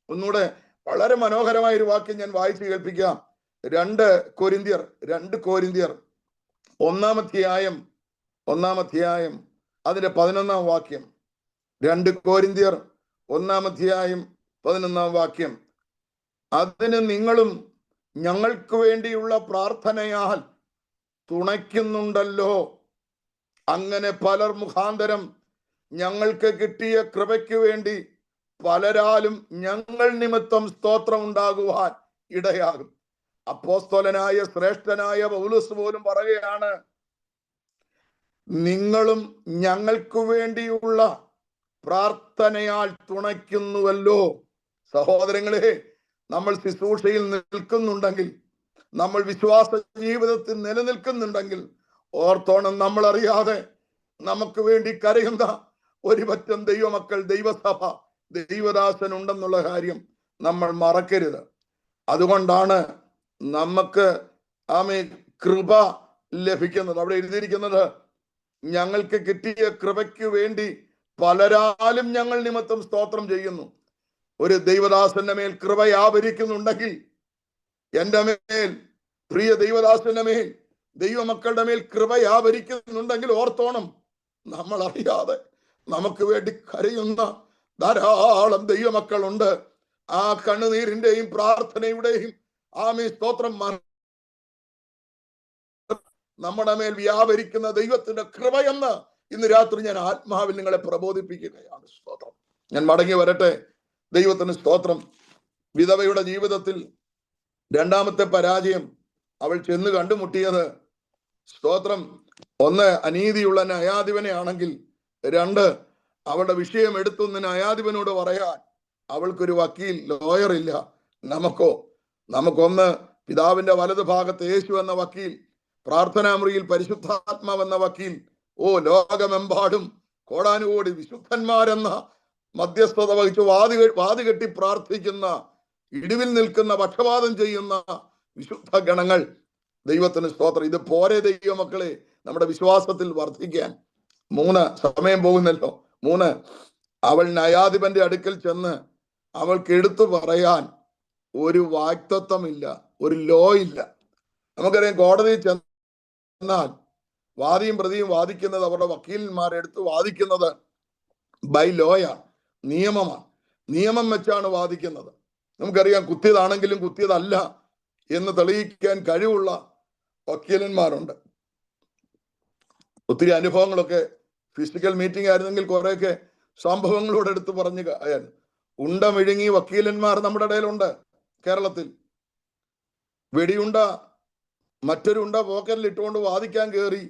ഒന്നുകൂടെ വളരെ മനോഹരമായ ഒരു വാക്യം ഞാൻ വായിച്ചു കേൾപ്പിക്കാം. 2 കൊരിന്ത്യർ 1 അധ്യായം അതിന്റെ 11 വാക്യം. 2 കൊരിന്ത്യർ 1 അധ്യായം 11 വാക്യം. അതിന് നിങ്ങളും ഞങ്ങൾക്ക് വേണ്ടിയുള്ള പ്രാർത്ഥനയാൽ തുണയ്ക്കുന്നുണ്ടല്ലോ. അങ്ങനെ പലർ മുഖാന്തരം ഞങ്ങൾക്ക് കിട്ടിയ കൃപയ്ക്ക് വേണ്ടി പലരാലും ഞങ്ങൾ നിമിത്തം സ്തോത്രം ഉണ്ടാകുവാൻ ഇടയാകും. അപ്പോസ്തലനായ ശ്രേഷ്ഠനായ പൗലോസ് പോലും പറയുകയാണ്: നിങ്ങളും ഞങ്ങൾക്ക് വേണ്ടിയുള്ള പ്രാർത്ഥനയാൽ തുണയ്ക്കുന്നുവല്ലോ. സഹോദരങ്ങളെ, നമ്മൾ ശുശ്രൂഷയിൽ നിൽക്കുന്നുണ്ടെങ്കിൽ, നമ്മൾ വിശ്വാസ ജീവിതത്തിൽ നിലനിൽക്കുന്നുണ്ടെങ്കിൽ ഓർത്തോണം, നമ്മൾ അറിയാതെ നമുക്ക് വേണ്ടി കരയുന്ന ഒരു പറ്റം ദൈവമക്കൾ, ദൈവസഭ, ദൈവദാസൻ ഉണ്ടെന്നുള്ള കാര്യം നമ്മൾ മറക്കരുത്. അതുകൊണ്ടാണ് നമുക്ക് കൃപ ലഭിക്കുന്നത്. അവിടെ എഴുതിയിരിക്കുന്നത്: ഞങ്ങൾക്ക് കിട്ടിയ കൃപയ്ക്ക് വേണ്ടി പലരാലും ഞങ്ങൾ നിമിത്തം സ്തോത്രം ചെയ്യുന്നു. ഒരു ദൈവദാസന്റെ മേൽ കൃപ വ്യാപരിക്കുന്നുണ്ടെങ്കിൽ, എൻ്റെ മേൽ, പ്രിയ ദൈവദാസന്റെ മേൽ, ദൈവമക്കളുടെ മേൽ കൃപ വ്യാപരിക്കുന്നുണ്ടെങ്കിൽ ഓർത്തോണം, നമ്മൾ അറിയാതെ നമുക്ക് വേണ്ടി കരയുന്ന ധാരാളം ദൈവമക്കളുണ്ട്. ആ കണ്ണുനീരിന്റെയും പ്രാർത്ഥനയുടെയും സ്തോത്രം നമ്മുടെ മേൽ വ്യാപരിക്കുന്ന ദൈവത്തിന്റെ കൃപയെന്ന് ഇന്ന് രാത്രി ഞാൻ ആത്മാവിൽ നിങ്ങളെ പ്രബോധിപ്പിക്കുകയാണ്. സ്തോത്രം. ഞാൻ മടങ്ങി വരട്ടെ. ദൈവത്തിന് സ്തോത്രം. വിധവയുടെ ജീവിതത്തിൽ രണ്ടാമത്തെ പരാജയം അവൾ ചെന്ന് കണ്ടുമുട്ടിയത്, സ്തോത്രം, 1 അനീതിയുള്ള ന്യായാധിപനെ ആണെങ്കിൽ, 2 അവളുടെ വിഷയം എടുത്തു ന്യായാധിപനോട് പറയാൻ അവൾക്കൊരു വക്കീൽ, ലോയർ ഇല്ല. നമുക്കൊന്ന് പിതാവിന്റെ വലത് ഭാഗത്ത് യേശു എന്ന വക്കീൽ, പ്രാർത്ഥനാമുറിയിൽ പരിശുദ്ധാത്മാവെന്ന വക്കീൽ, ലോകമെമ്പാടും കോടാനുകോടി വിശുദ്ധന്മാരെന്ന മധ്യസ്ഥത വഹിച്ച് വാതി കെട്ടി പ്രാർത്ഥിക്കുന്ന ഇടിവിൽ നിൽക്കുന്ന പക്ഷപാതം ചെയ്യുന്ന വിശുദ്ധ ഗണങ്ങൾ. ദൈവത്തിന് സ്തോത്രം. ഇത് പോരെ ദൈവമക്കളെ നമ്മുടെ വിശ്വാസത്തിൽ വർദ്ധിക്കാൻ. 3, സമയം പോകുന്നല്ലോ. 3, അവൾ ന്യായാധിപന്റെ അടുക്കൽ ചെന്ന് അവൾക്ക് എടുത്തു പറയാൻ ഒരു വാക്തത്വമില്ല, ഒരു ലോ ഇല്ല. നമുക്കറിയാം, കോടതിയിൽ ചെന്നാൽ വാദിയും പ്രതിയും വാദിക്കുന്നത്, അവരുടെ വക്കീലന്മാരെടുത്ത് വാദിക്കുന്നത് ബൈ ലോയാണ്, നിയമമാണ്. നിയമം വെച്ചാണ് വാദിക്കുന്നത്. നമുക്കറിയാം, കുത്തിയതാണെങ്കിലും കുത്തിയതല്ല എന്ന് തെളിയിക്കാൻ കഴിവുള്ള വക്കീലന്മാരുണ്ട്. ഒത്തിരി അനുഭവങ്ങളൊക്കെ, ഫിസിക്കൽ മീറ്റിംഗ് ആയിരുന്നെങ്കിൽ കുറെയൊക്കെ സംഭവങ്ങളോട് എടുത്ത് പറഞ്ഞു അയാൾ. ഉണ്ട വിഴുങ്ങി വക്കീലന്മാർ നമ്മുടെ ഇടയിലുണ്ട് കേരളത്തിൽ. വെടിയുണ്ട മറ്റൊരു ഉണ്ട പോക്കറ്റിൽ ഇട്ടുകൊണ്ട് വാദിക്കാൻ കയറി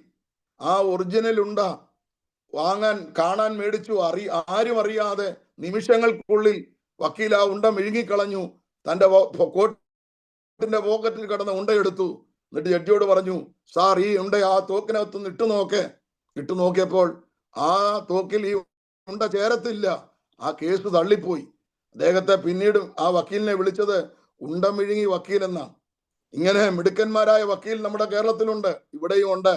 ആ ഒറിജിനൽ ഉണ്ട കാണാൻ മേടിച്ചു. ആരും അറിയാതെ നിമിഷങ്ങൾക്കുള്ളിൽ വക്കീൽ ആ ഉണ്ട വിഴുങ്ങിക്കളഞ്ഞു. തന്റെ കോട്ടിന്റെ പോക്കറ്റിൽ കിടന്ന ഉണ്ടയെടുത്തു. എന്നിട്ട് ജഡ്ജിയോട് പറഞ്ഞു, സാർ, ഈ ഉണ്ട ആ തോക്കിനകത്തുനിന്ന് ഇട്ടു നോക്കിയപ്പോൾ ആ തോക്കിൽ ഈ ഉണ്ട ചേരത്തില്ല. ആ കേസ് തള്ളിപ്പോയി. അദ്ദേഹത്തെ പിന്നീട് ആ വക്കീലിനെ വിളിച്ചത് ഉണ്ട വിഴുങ്ങി വക്കീൽ എന്നാണ്. ഇങ്ങനെ മിടുക്കന്മാരായ വക്കീൽ നമ്മുടെ കേരളത്തിലുണ്ട്, ഇവിടെയും ഉണ്ട്.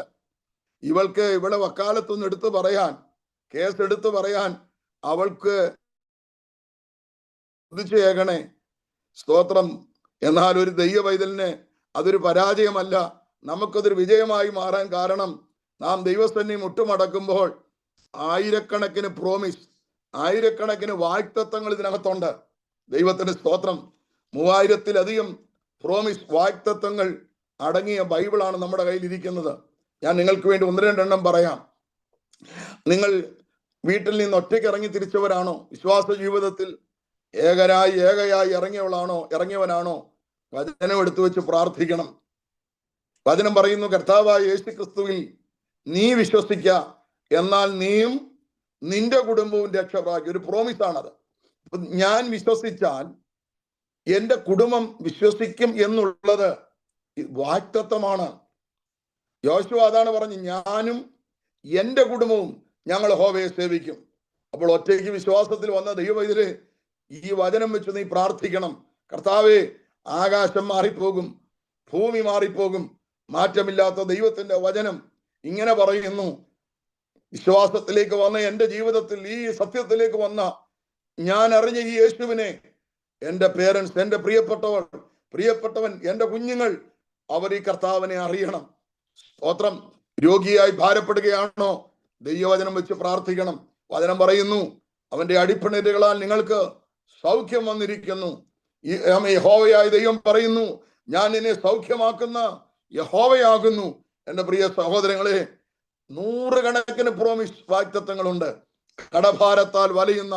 ഇവിടെ വക്കാലത്തൊന്ന് എടുത്തു പറയാൻ, കേസ് എടുത്തു പറയാൻ അവൾക്ക് ശ്രദ്ധിച്ചേക്കണേ. സ്തോത്രം. എന്നാൽ ഒരു ദൈവ പൈതലിന് അതൊരു പരാജയമല്ല, നമുക്കതൊരു വിജയമായി മാറാൻ. കാരണം നാം ദൈവസന്നിധി മുട്ടുമടക്കുമ്പോൾ ആയിരക്കണക്കിന് പ്രോമിസ്, ആയിരക്കണക്കിന് വാഗ്ദത്തങ്ങൾ ഇതിനകത്തുണ്ട്. ദൈവത്തിന് സ്തോത്രം. 3000-ലധികം പ്രോമിസ്, വാഗ്ദത്തങ്ങൾ അടങ്ങിയ ബൈബിളാണ് നമ്മുടെ കയ്യിലിരിക്കുന്നത്. ഞാൻ നിങ്ങൾക്ക് വേണ്ടി 1-2 എണ്ണം പറയാം. നിങ്ങൾ വീട്ടിൽ നിന്ന് ഒറ്റയ്ക്ക് ഇറങ്ങി തിരിച്ചവരാണോ? വിശ്വാസ ജീവിതത്തിൽ ഏകയായി ഇറങ്ങിയവനാണോ? വചനം എടുത്തു വെച്ച് പ്രാർത്ഥിക്കണം. വചനം പറയുന്നു, കർത്താവായ യേശു ക്രിസ്തുവിൽ നീ വിശ്വസിക്ക, എന്നാൽ നീയും നിന്റെ കുടുംബവും രക്ഷ പ്രാപിക്കും. ഒരു പ്രോമിസാണത്. ഞാൻ വിശ്വസിച്ചാൽ എന്റെ കുടുംബം വിശ്വസിക്കും എന്നുള്ളത് വാഗ്ദത്തമാണ്. യോശുവ അതാണ് പറഞ്ഞു, ഞാനും എന്റെ കുടുംബവും ഞങ്ങൾ യഹോവയെ സേവിക്കും. അപ്പോൾ ഒറ്റയ്ക്ക് വിശ്വാസത്തിൽ വന്ന ദൈവവൈദ്യരെ ഈ വചനം വെച്ച് നീ പ്രാർത്ഥിക്കണം. കർത്താവേ, ആകാശം മാറിപ്പോകും, ഭൂമി മാറിപ്പോകും, മാറ്റമില്ലാത്ത ദൈവത്തിന്റെ വചനം ഇങ്ങനെ പറയുന്നു. വിശ്വാസത്തിലേക്ക് വന്ന എന്റെ ജീവിതത്തിൽ, ഈ സത്യത്തിലേക്ക് വന്ന ഞാൻ അറിഞ്ഞ ഈ യേശുവിനെ, എന്റെ പേരൻസ്, എന്റെ പ്രിയപ്പെട്ടവൻ, എന്റെ കുഞ്ഞുങ്ങൾ, അവർ ഈ കർത്താവിനെ അറിയണം. സ്തോത്രം. രോഗിയായി ഭാരപ്പെടുകയാണോ? ദൈവവചനം വെച്ച് പ്രാർത്ഥിക്കണം. വചനം പറയുന്നു, അവന്റെ അടിപ്പിണരുകളാൽ നിങ്ങൾക്ക് സൗഖ്യം വന്നിരിക്കുന്നു. യഹോവയായ ദൈവം പറയുന്നു, ഞാൻ നിന്നെ സൗഖ്യമാക്കുന്ന യഹോവയാകുന്നു. എന്റെ പ്രിയ സഹോദരങ്ങളെ, 100 കണക്കിന് പ്രോമിസ്, വാഗ്ദത്തങ്ങളുണ്ട്. കടഭാരത്താൽ വലയുന്ന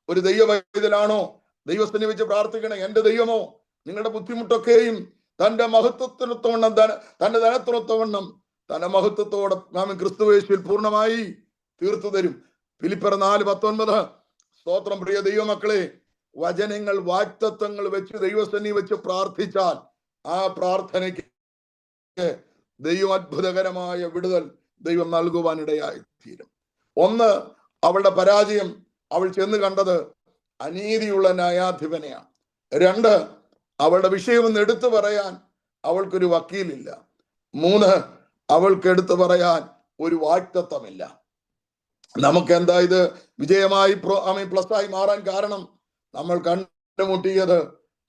ഒരു ദൈവവൈതലാണോ? ദൈവസ്ഥനെ വെച്ച് പ്രാർത്ഥിക്കണേ. എന്റെ ദൈവമോ നിങ്ങളുടെ ബുദ്ധിമുട്ടൊക്കെയും തന്റെ മഹത്വത്തിനൊത്തവണ്ണം, തന്റെ ധനത്തിനൊത്തവണ്ണം, തന്റെ മഹത്വത്തോടെ നാം ക്രിസ്തുവേശുവിൽ പൂർണ്ണമായി തീർത്തു തരും. ഫിലിപ്പിയർ 4:19. സ്തോത്രം. പ്രിയ ദൈവമക്കളെ, വചനങ്ങൾ, വാഗ്ദത്തങ്ങൾ വെച്ച് ദൈവസന്നിധി വെച്ച് പ്രാർത്ഥിച്ചാൽ ആ പ്രാർത്ഥനയ്ക്ക് ദൈവം അത്ഭുതകരമായ വിടുതൽ ദൈവം നൽകുവാനിടയായി തീരും. 1, അവളുടെ പരാജയം, അവൾ ചെന്ന് കണ്ടത് അനീതിയുള്ള ന്യായാധിപനെയാണ്. 2, അവളുടെ വിഷയം എടുത്തു പറയാൻ അവൾക്കൊരു വക്കീലില്ല. 3, അവൾക്ക് എടുത്തു പറയാൻ ഒരു വാഗ്ദത്തമില്ല. നമുക്ക് എന്താ ഇത് വിജയമായി പ്ലസ് ആയി മാറാൻ കാരണം? നമ്മൾ കണ്ടുമുട്ടിയത്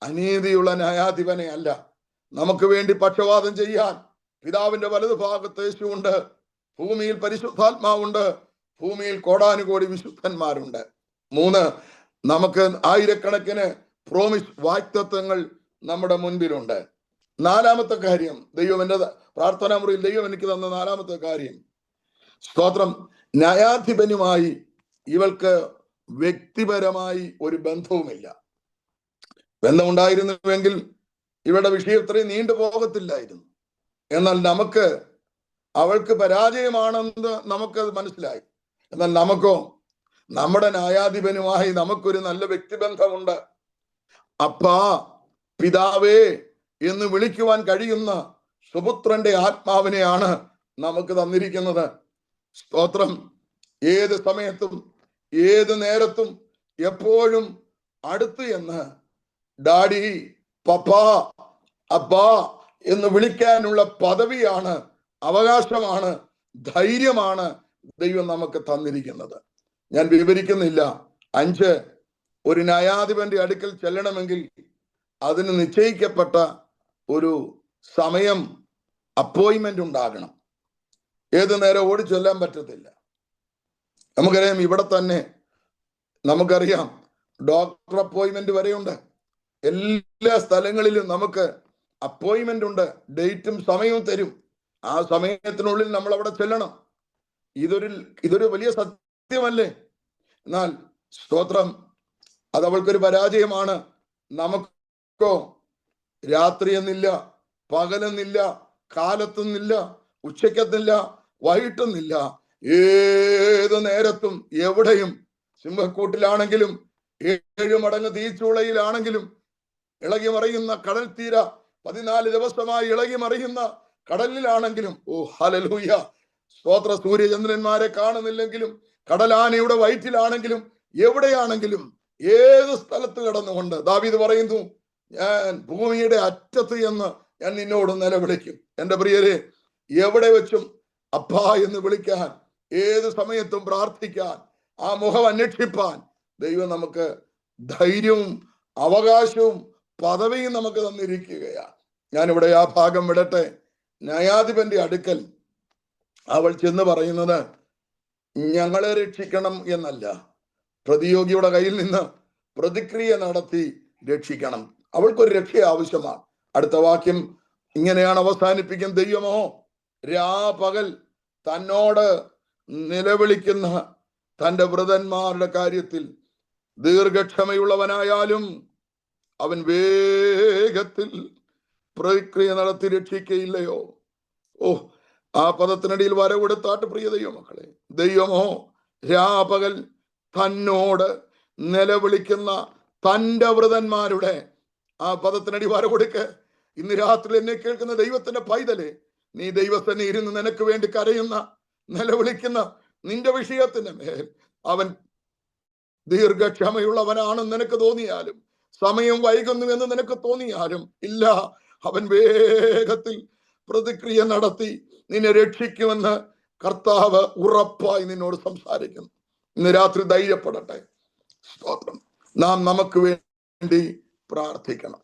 അനീതിയുള്ള ന്യായാധിപനെ അല്ല. നമുക്ക് വേണ്ടി പക്ഷവാദം ചെയ്യാൻ പിതാവിന്റെ വലതു ഭാഗത്ത് യേശുവുണ്ട്, ഭൂമിയിൽ പരിശുദ്ധാത്മാവുണ്ട്, ഭൂമിയിൽ കോടാനുകോടി വിശുദ്ധന്മാരുണ്ട്. 3, നമുക്ക് ആയിരക്കണക്കിന് പ്രോമിസ്, വാഗ്ദത്തങ്ങൾ നമ്മുടെ മുൻപിലുണ്ട്. 4-മത്തെ കാര്യം, ദൈവം എന്റെ പ്രാർത്ഥനാ മുറിയിൽ ദൈവം എനിക്ക് തന്ന 4-മത്തെ കാര്യം, സ്തോത്രം, ന്യായാധിപനുമായി ഇവൾക്ക് വ്യക്തിപരമായി ഒരു ബന്ധവുമില്ല. ബന്ധമുണ്ടായിരുന്നുവെങ്കിൽ ഇവരുടെ വിഷയം ഇത്രയും നീണ്ടു പോകത്തില്ലായിരുന്നു. എന്നാൽ അവൾക്ക് പരാജയമാണെന്ന് നമുക്കത് മനസ്സിലായി. എന്നാൽ നമുക്കോ, നമ്മുടെ ന്യായാധിപനുമായി നമുക്കൊരു നല്ല വ്യക്തിബന്ധമുണ്ട്. അപ്പാ, പിതാവേ എന്ന് വിളിക്കുവാൻ കഴിയുന്ന സുപുത്രന്റെ ആത്മാവിനെയാണ് നമുക്ക് തന്നിരിക്കുന്നത്. സ്തോത്രം. ഏത് സമയത്തും ഏത് നേരത്തും എപ്പോഴും അടുത്ത് എന്ന് ഡാഡി, പപ്പ, അപ്പാ എന്ന് വിളിക്കാനുള്ള പദവിയാണ്, അവകാശമാണ്, ധൈര്യമാണ് ദൈവം നമുക്ക് തന്നിരിക്കുന്നത്. ഞാൻ വിവരിക്കുന്നില്ല. 5, ഒരു ന്യായാധിപന്റെ അടുക്കൽ ചെല്ലണമെങ്കിൽ അതിന് നിശ്ചയിക്കപ്പെട്ട ഒരു സമയം, അപ്പോയിന്റ്മെന്റ് ഉണ്ടാകണം. ഏതു നേരം ഓടി ചൊല്ലാൻ പറ്റത്തില്ല. നമുക്കറിയാം, ഇവിടെ തന്നെ നമുക്കറിയാം ഡോക്ടർ അപ്പോയിന്റ്മെന്റ് വരെയുണ്ട്. എല്ലാ സ്ഥലങ്ങളിലും നമുക്ക് അപ്പോയിന്റ്മെന്റ് ഉണ്ട്. ഡേറ്റും സമയവും തരും. ആ സമയത്തിനുള്ളിൽ നമ്മൾ അവിടെ ചെല്ലണം. ഇതൊരു വലിയ സത്യമല്ലേ? എന്നാൽ സ്തോത്രം, അത് അവൾക്കൊരു പരാജയമാണ്. നമുക്കോ രാത്രി എന്നില്ല, പകലെന്നില്ല, കാലത്തെന്നില്ല, ഉച്ചയ്ക്കെന്നില്ല, വൈകിട്ടെന്നില്ല, ഏത് നേരത്തും എവിടെയും, സിംഹക്കൂട്ടിലാണെങ്കിലും 7 മടങ്ങ് തീച്ചൂളയിലാണെങ്കിലും, ഇളകി മറിയുന്ന കടൽ തീര 14 ദിവസമായി ഇളകി മറിയുന്ന കടലിലാണെങ്കിലും, ഓ ഹല്ലേലൂയ, സ്തോത്ര, സൂര്യചന്ദ്രന്മാരെ കാണുന്നില്ലെങ്കിലും, കടലാനയുടെ വയറ്റിലാണെങ്കിലും, എവിടെയാണെങ്കിലും, ഏത് സ്ഥലത്ത് കിടന്നുകൊണ്ട് ദാവീദ് പറയുന്നു, ഞാൻ ഭൂമിയുടെ അറ്റത്ത് എന്ന് ഞാൻ നിന്നോട് നിലവിളിക്കും. എൻ്റെ പ്രിയരെ, എവിടെ വെച്ചും അപ്പാ എന്ന് വിളിക്കാൻ, ഏത് സമയത്തും പ്രാർത്ഥിക്കാൻ, ആ മുഖം അന്വേഷിപ്പാൻ ദൈവം നമുക്ക് ധൈര്യവും അവകാശവും പദവിയും നമുക്ക് തന്നിരിക്കുകയാണ്. ഞാനിവിടെ ആ ഭാഗം വിടട്ടെ. ന്യായാധിപന്റെ അടുക്കൽ അവൾ ചെന്ന് പറയുന്നത് ഞങ്ങളെ രക്ഷിക്കണം എന്നല്ല, പ്രതിയോഗിയുടെ കയ്യിൽ നിന്ന് പ്രതിക്രിയ നടത്തി രക്ഷിക്കണം. അവൾക്കൊരു രക്ഷ ആവശ്യമാണ്. അടുത്ത വാക്യം ഇങ്ങനെയാണ് അവസാനിപ്പിക്കുന്നത്: ദൈവമോ രാപകൽ തന്നോട് നിലവിളിക്കുന്ന തൻ്റെ വൃതന്മാരുടെ കാര്യത്തിൽ ദീർഘക്ഷമയുള്ളവനായാലും അവൻ വേഗത്തിൽ പ്രതിക്രിയ നടത്തി രക്ഷിക്കയില്ലയോ. ഓ, ആ പദത്തിനടിയിൽ വരവെടുത്താട്ട് പ്രിയ ദൈവമക്കളെ, ദൈവമോ രാപകൽ തന്നോട് നിലവിളിക്കുന്ന തൻ്റെ വൃതന്മാരുടെ, ആ പദത്തിനടി വരവെടുക്ക്. ഇന്ന് രാത്രി എന്നെ കേൾക്കുന്ന ദൈവത്തിന്റെ പൈതലെ, നീ ദൈവസ്ഥനെ ഇരുന്ന് നിനക്ക് വേണ്ടി കരയുന്ന, നിലവിളിക്കുന്ന നിന്റെ വിഷയത്തിന് മേൽ അവൻ ദീർഘക്ഷമയുള്ളവനാണെന്ന് നിനക്ക് തോന്നിയാലും, സമയം വൈകുന്നു എന്ന് നിനക്ക് തോന്നിയാലും ഇല്ല, അവൻ വേഗത്തിൽ പ്രതിക്രിയ നടത്തി നിന്നെ രക്ഷിക്കുമെന്ന് കർത്താവ് ഉറപ്പായി നിന്നോട് സംസാരിക്കുന്നു. ഇന്ന് രാത്രി ധൈര്യപ്പെടട്ടെ. സ്തോത്രം. നാം നമുക്ക് വേണ്ടി പ്രാർത്ഥിക്കണം.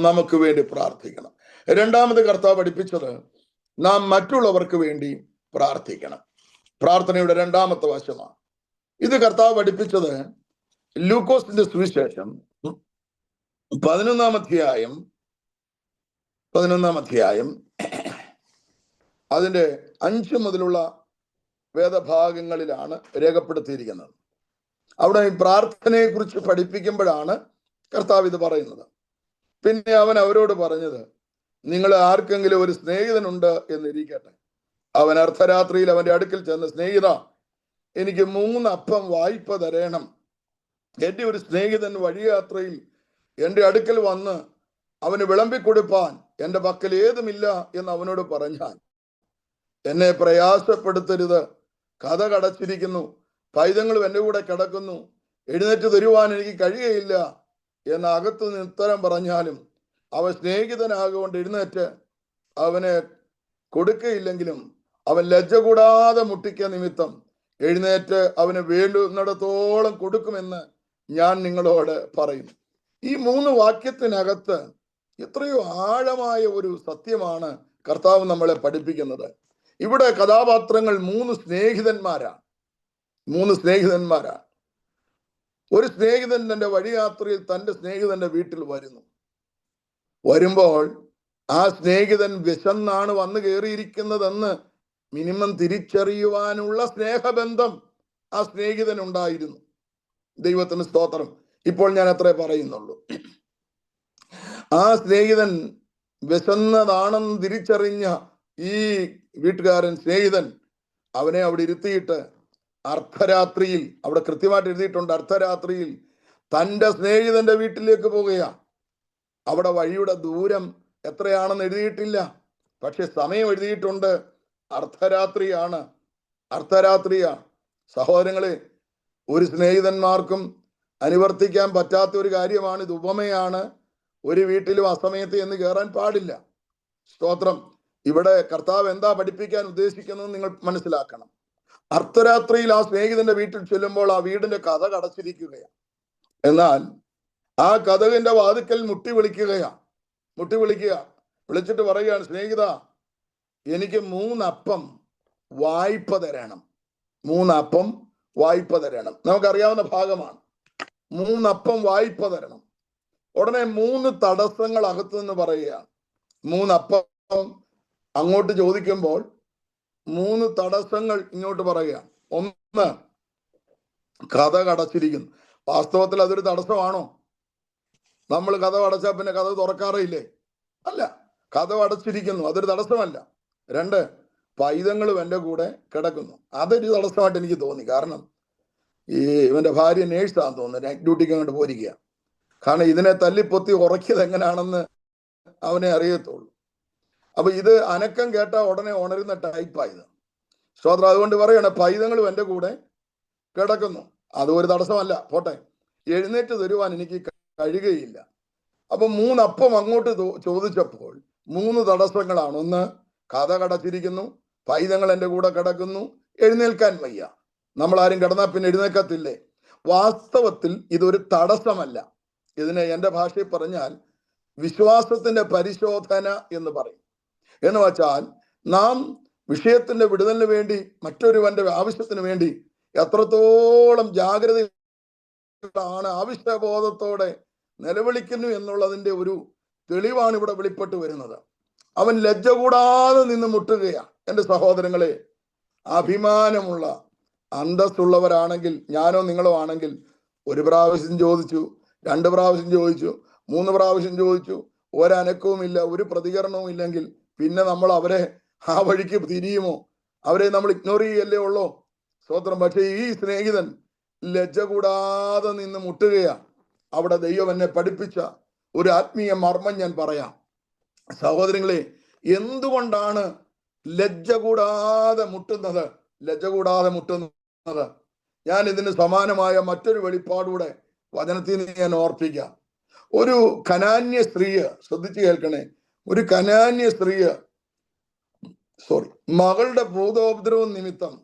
നമുക്ക് വേണ്ടി പ്രാർത്ഥിക്കണം. രണ്ടാമത് കർത്താവ് പഠിപ്പിച്ചത് നാം മറ്റുള്ളവർക്ക് വേണ്ടി പ്രാർത്ഥിക്കണം. പ്രാർത്ഥനയുടെ രണ്ടാമത്തെ വശമാണ് ഇത്. കർത്താവ് പഠിപ്പിച്ചത് ലൂക്കോസിന്റെ സുവിശേഷം 11-ാം അധ്യായം അതിന്റെ 5 മുതലുള്ള വേദഭാഗങ്ങളിലാണ് രേഖപ്പെടുത്തിയിരിക്കുന്നത്. അവിടെ പ്രാർത്ഥനയെ കുറിച്ച് പഠിപ്പിക്കുമ്പോഴാണ് കർത്താവ് ഇത് പറയുന്നത്. പിന്നെ അവൻ അവരോട് പറഞ്ഞത്, നിങ്ങൾ ആർക്കെങ്കിലും ഒരു സ്നേഹിതനുണ്ട് എന്നിരിക്കട്ടെ. അവൻ അർദ്ധരാത്രിയിൽ അവന്റെ അടുക്കൽ ചെന്ന്, സ്നേഹിത, എനിക്ക് 3 അപ്പം വായ്പ തരേണം. എൻ്റെ ഒരു സ്നേഹിതൻ വഴിയാത്രയിൽ എൻ്റെ അടുക്കൽ വന്ന് അവന് വിളമ്പിക്കൊടുപ്പാൻ എൻ്റെ പക്കൽ ഏതുമില്ല എന്ന് അവനോട് പറഞ്ഞാൽ, എന്നെ പ്രയാസപ്പെടുത്തരുത്, കഥ കടച്ചിരിക്കുന്നു, പൈതങ്ങളും എൻ്റെ കൂടെ കിടക്കുന്നു, എഴുന്നേറ്റ് തരുവാൻ എനിക്ക് കഴിയുകയില്ല എന്ന് അകത്തു നിന്ന് ഉത്തരം പറഞ്ഞാലും, അവൻ സ്നേഹിതനാകൊണ്ട് എഴുന്നേറ്റ് അവനെ കൊടുക്കയില്ലെങ്കിലും അവൻ ലജ്ജ കൂടാതെ മുട്ടിക്ക നിമിത്തം എഴുന്നേറ്റ് അവന് വേണ്ടുന്നിടത്തോളം കൊടുക്കുമെന്ന് ഞാൻ നിങ്ങളോട് പറയുന്നു. ഈ 3 വാക്യത്തിനകത്ത് എത്രയോ ആഴമായ ഒരു സത്യമാണ് കർത്താവ് നമ്മളെ പഠിപ്പിക്കുന്നത്. ഇവിടെ കഥാപാത്രങ്ങൾ 3 സ്നേഹിതന്മാരാണ്. 3 സ്നേഹിതന്മാരാണ്. ഒരു സ്നേഹിതൻ തൻ്റെ വഴിയാത്രയിൽ തൻ്റെ സ്നേഹിതന്റെ വീട്ടിൽ വരുമ്പോൾ ആ സ്നേഹിതൻ വിശന്നാണ് വന്നു കയറിയിരിക്കുന്നതെന്ന് മിനിമം തിരിച്ചറിയുവാനുള്ള സ്നേഹബന്ധം ആ സ്നേഹിതൻ ഉണ്ടായിരുന്നു. ദൈവത്തിന് സ്തോത്രം. ഇപ്പോൾ ഞാൻ അത്രേ പറയുന്നുള്ളൂ. ആ സ്നേഹിതൻ വിശന്നതാണെന്ന് തിരിച്ചറിഞ്ഞ ഈ വീട്ടുകാരൻ സ്നേഹിതൻ അവനെ അവിടെ ഇരുത്തിയിട്ട് അർദ്ധരാത്രിയിൽ, അവിടെ കൃത്യമായിട്ട് എഴുതിയിട്ടുണ്ട്, അർദ്ധരാത്രിയിൽ തൻ്റെ സ്നേഹിതന്റെ വീട്ടിലേക്ക് പോവുകയാണ്. അവിടെ വഴിയുടെ ദൂരം എത്രയാണെന്ന് എഴുതിയിട്ടില്ല, പക്ഷെ സമയം എഴുതിയിട്ടുണ്ട്. അർദ്ധരാത്രിയാണ്. സഹോദരങ്ങളെ, ഒരു സ്നേഹിതന്മാർക്കും അനുവർത്തിക്കാൻ പറ്റാത്ത ഒരു കാര്യമാണ്. ഇത് ഉപമയാണ്. ഒരു വീട്ടിലും അസമയത്ത് എന്ന് കയറാൻ പാടില്ല. സ്തോത്രം. ഇവിടെ കർത്താവ് എന്താ പഠിപ്പിക്കാൻ ഉദ്ദേശിക്കുന്നത് നിങ്ങൾ മനസ്സിലാക്കണം. അർദ്ധരാത്രിയിൽ ആ സ്നേഹിതന്റെ വീട്ടിൽ ചെല്ലുമ്പോൾ ആ വീടിന്റെ കതക് അടച്ചിരിക്കുകയാണ്. എന്നാൽ ആ കതകിന്റെ വാതിക്കൽ മുട്ടി വിളിക്കുക. വിളിച്ചിട്ട് പറയുകയാണ്, സ്നേഹിത, എനിക്ക് 3 അപ്പം വായ്പ തരണം. 3 അപ്പം വായ്പ തരണം. നമുക്കറിയാവുന്ന ഭാഗമാണ്. 3 അപ്പം വായ്പ തരണം. ഉടനെ 3 തടസ്സങ്ങൾ അകത്തു നിന്ന് പറയുകയാണ്. 3 അപ്പം അങ്ങോട്ട് ചോദിക്കുമ്പോൾ 3 തടസ്സങ്ങൾ ഇങ്ങോട്ട് പറയുകയാണ്. 1, കതക് അടച്ചിരിക്കുന്നു. വാസ്തവത്തിൽ അതൊരു തടസ്സമാണോ? നമ്മൾ കതക് അടച്ചാൽ പിന്നെ കതക് തുറക്കാറില്ലേ? അല്ല, കതക് അടച്ചിരിക്കുന്നു, അതൊരു തടസ്സമല്ല. 2, പൈതങ്ങളും എൻ്റെ കൂടെ കിടക്കുന്നു. അതൊരു തടസ്സമായിട്ട് എനിക്ക് തോന്നി. കാരണം ഇവന്റെ ഭാര്യ നേഴ്സാന്ന് തോന്നുന്നു, നൈറ്റ് ഡ്യൂട്ടിക്ക് അങ്ങോട്ട് പോയിരിക്കുക. കാരണം ഇതിനെ തല്ലിപ്പൊത്തി ഉറക്കിയത് എങ്ങനെയാണെന്ന് അവനെ അറിയത്തുള്ളൂ. അപ്പൊ ഇത് അനക്കം കേട്ട ഉടനെ ഉണരുന്ന ടൈപ്പായത്. സ്തോത്രം. അതുകൊണ്ട് പറയണ പൈതങ്ങളും എൻ്റെ കൂടെ കിടക്കുന്നു. അതും ഒരു തടസ്സമല്ല, പോട്ടെ. എഴുന്നേറ്റ് തരുവാൻ എനിക്ക് കഴിയുകയില്ല. അപ്പൊ 3 അപ്പം അങ്ങോട്ട് ചോദിച്ചപ്പോൾ 3 തടസ്സങ്ങളാണ്. 1, കതക് അടച്ചിരിക്കുന്നു, പൈതങ്ങൾ എൻ്റെ കൂടെ കിടക്കുന്നു, എഴുന്നേൽക്കാൻ വയ്യ. നമ്മളാരും കിടന്നാൽ പിന്നെ എഴുന്നേൽക്കത്തില്ലേ? വാസ്തവത്തിൽ ഇതൊരു തടസ്സമല്ല. ഇതിനെ എൻ്റെ ഭാഷയിൽ പറഞ്ഞാൽ വിശ്വാസത്തിന്റെ പരിശോധന എന്ന് പറയും. എന്ന് വച്ചാൽ നാം വിഷയത്തിന്റെ വിടുതലിന് വേണ്ടി, മറ്റൊരുവന്റെ ആവശ്യത്തിന് വേണ്ടി എത്രത്തോളം ജാഗ്രതയാണ്, ആവശ്യബോധത്തോടെ നിലവിളിക്കുന്നു എന്നുള്ളതിന്റെ ഒരു തെളിവാണ് ഇവിടെ വെളിപ്പെട്ട് വരുന്നത്. അവൻ ലജ്ജ കൂടാതെ നിന്ന് മുട്ടുകയാണ്. എൻ്റെ സഹോദരങ്ങളെ, അഭിമാനമുള്ള അന്തസ്സുള്ളവരാണെങ്കിൽ, ഞാനോ നിങ്ങളോ ആണെങ്കിൽ, 1 പ്രാവശ്യം ചോദിച്ചു, 2 പ്രാവശ്യം ചോദിച്ചു, 3 പ്രാവശ്യം ചോദിച്ചു, ഒരനക്കവും ഇല്ല, ഒരു പ്രതികരണവും ഇല്ലെങ്കിൽ പിന്നെ നമ്മൾ അവരെ ആ വഴിക്ക് തിരിയുമോ? അവരെ നമ്മൾ ഇഗ്നോർ ചെയ്യല്ലേ ഉള്ളോ? സ്തോത്രം. പക്ഷെ ഈ സ്നേഹിതൻ ലജ്ജ കൂടാതെ നിന്ന് മുട്ടുകയാണ്. അവിടെ ദൈവം എന്നെ പഠിപ്പിച്ച ഒരു ആത്മീയ മർമ്മം ഞാൻ പറയാം. സഹോദരങ്ങളെ, എന്തുകൊണ്ടാണ് ലജ്ജ കൂടാതെ മുട്ടുന്നത്? ഞാൻ ഇതിന് സമാനമായ മറ്റൊരു വെളിപ്പാടൂടെ വചനത്തിൽ നിന്ന് ഞാൻ ഓർപ്പിക്കാം. ഒരു കനാന്യ സ്ത്രീ, ശ്രദ്ധിച്ചു കേൾക്കണേ, ഒരു കനാന്യ സ്ത്രീ മകളുടെ ഭൂതോപദ്രവം നിമിത്തം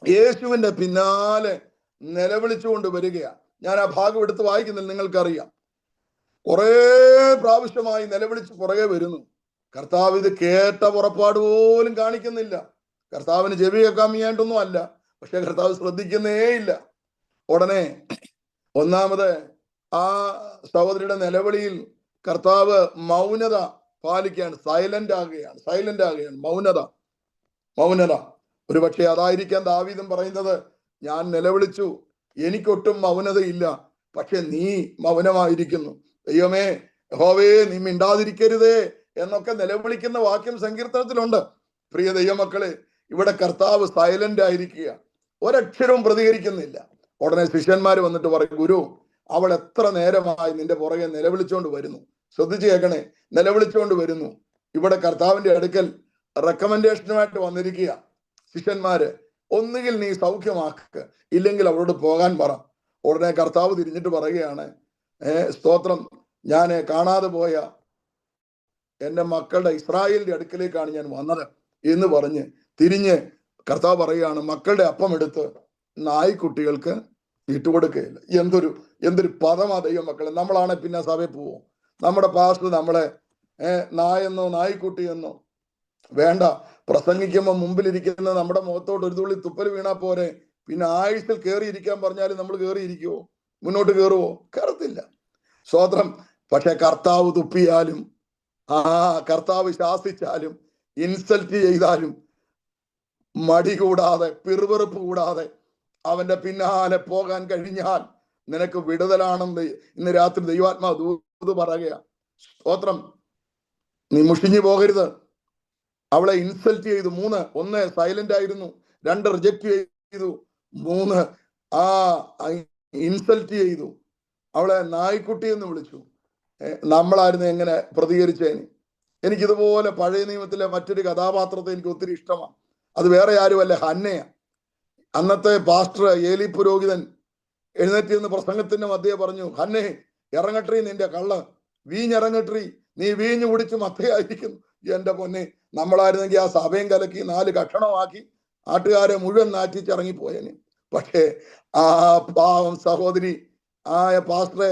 യേശുവിന്റെ പിന്നാലെ നിലവിളിച്ചുകൊണ്ട് വരികയാണ്. ഞാൻ ആ ഭാഗം എടുത്ത് വായിക്കുന്നില്ല, നിങ്ങൾക്കറിയാം. കുറേ പ്രാവശ്യമായി നിലവിളിച്ച് പുറകെ വരുന്നു. കർത്താവ് ഇത് കേട്ട പുറപ്പാട് പോലും കാണിക്കുന്നില്ല. കർത്താവിന് ചെവി കേൾക്കാൻ വയ്യാണ്ടൊന്നും അല്ല, പക്ഷെ കർത്താവ് ശ്രദ്ധിക്കുന്നേ ഇല്ല. ഉടനെ 1ാമത് ആ സഹോദരിയുടെ നിലവിളിയിൽ കർത്താവ് മൗനത പാലിക്കുകയാണ്, സൈലന്റ് ആകുകയാണ്. മൗനത. ഒരു പക്ഷെ അതായിരിക്കാം ദാവീദും പറയുന്നത്, ഞാൻ നിലവിളിച്ചു, എനിക്കൊട്ടും മൗനതയില്ല, പക്ഷെ നീ മൗനമായിരിക്കുന്നു. ദൈവമേ, യഹോവേ, നീ മിണ്ടാതിരിക്കരുതേ എന്നൊക്കെ നിലവിളിക്കുന്ന വാക്യം സങ്കീർത്തനത്തിലുണ്ട്. പ്രിയ ദൈവമക്കളെ, ഇവിടെ കർത്താവ് സൈലന്റ് ആയിരിക്കുക, ഒരക്ഷരവും പ്രതികരിക്കുന്നില്ല. ഉടനെ ശിഷ്യന്മാർ വന്നിട്ട് പറയും, ഗുരു, അവൾ എത്ര നേരമായി നിന്റെ പുറകെ നിലവിളിച്ചുകൊണ്ട് വരുന്നു. ശ്രദ്ധിച്ചു കേൾക്കണേ, നിലവിളിച്ചുകൊണ്ട് വരുന്നു. ഇവിടെ കർത്താവിന്റെ അടുക്കൽ റെക്കമെൻഡേഷനുമായിട്ട് വന്നിരിക്കുക ശിഷ്യന്മാര്. ഒന്നുകിൽ നീ സൗഖ്യമാക്കുക, ഇല്ലെങ്കിൽ അവളോട് പോകാൻ പറ. ഉടനെ കർത്താവ് തിരിഞ്ഞിട്ട് പറയുകയാണ്, സ്തോത്രം, ഞാൻ കാണാതെ പോയ എൻ്റെ മക്കളുടെ ഇസ്രായേലിന്റെ അടുക്കലേക്കാണ് ഞാൻ വന്നത് എന്ന് പറഞ്ഞ് തിരിഞ്ഞ് കർത്താവ് പറയുകയാണ്, മക്കളുടെ അപ്പം എടുത്ത് നായ്ക്കുട്ടികൾക്ക് ഇട്ടുകൊടുക്കുകയില്ല. എന്തൊരു പദമാ ദൈവം മക്കളെ. നമ്മളാണെ പിന്നെ സഭയിൽ പോവും. നമ്മുടെ പാസ്റ്റർ നമ്മളെ നായെന്നോ നായ്ക്കുട്ടിയെന്നോ വേണ്ട. പ്രസംഗിക്കുമ്പോൾ മുമ്പിലിരിക്കുന്ന നമ്മുടെ മുഖത്തോട്ട് ഒരു തുള്ളി തുപ്പൽ വീണാ പോരെ. പിന്നെ ആയുസിൽ കയറിയിരിക്കാൻ പറഞ്ഞാലും നമ്മൾ കയറിയിരിക്കുവോ? മുന്നോട്ട് കയറുവോ? കയറത്തില്ല. സ്തോത്രം. പക്ഷെ കർത്താവ് തുപ്പിയാലും, കർത്താവ് ശാസിച്ചാലും, ഇൻസൾട്ട് ചെയ്താലും മടി കൂടാതെ, പിറുപിറുപ്പ് കൂടാതെ അവന്റെ പിന്നാലെ പോകാൻ കഴിഞ്ഞാൽ നിനക്ക് വിടുതലാണെന്ന് ഇന്ന് രാത്രി ദൈവാത്മാവ് ദൂത് പറയുക. സ്തോത്രം. നീ മുഷിഞ്ഞു പോകരുത്. അവളെ ഇൻസൾട്ട് ചെയ്തു. 3, 1 സൈലന്റ് ആയിരുന്നു, 2 റിജക്ട് ചെയ്തു, 3 ഇൻസൾട്ട് ചെയ്തു. അവളെ നായ്ക്കുട്ടി എന്ന് വിളിച്ചു. നമ്മളായിരുന്നു എങ്ങനെ പ്രതികരിച്ചേന്? എനിക്കിതുപോലെ പഴയ നിയമത്തിലെ മറ്റൊരു കഥാപാത്രത്തെ എനിക്ക് ഒത്തിരി ഇഷ്ടമാണ്. അത് വേറെ ആരുമല്ല, ഹന്നയ. അന്നത്തെ പാസ്റ്റർ ഏലി പുരോഹിതൻ എഴുന്നേറ്റ് നിന്ന് പ്രസംഗത്തിന്റെ മധ്യേ പറഞ്ഞു, ഹന്നേ ഇറങ്ങട്രീ നിന്റെ കള്ള്, വീഞ്ഞിറങ്ങട്രീ, നീ വീഞ്ഞു കുടിച്ച് മത്തയായിരിക്കുന്നു. എന്റെ പൊന്നെ, നമ്മളായിരുന്നെങ്കിൽ ആ സഭയും കലക്കി 4 കഷണമാക്കി നാട്ടുകാരെ മുഴുവൻ നാറ്റിച്ചിറങ്ങിപ്പോയന്. പക്ഷേ ആ പാവം സഹോദരി ആ പാസ്റ്ററെ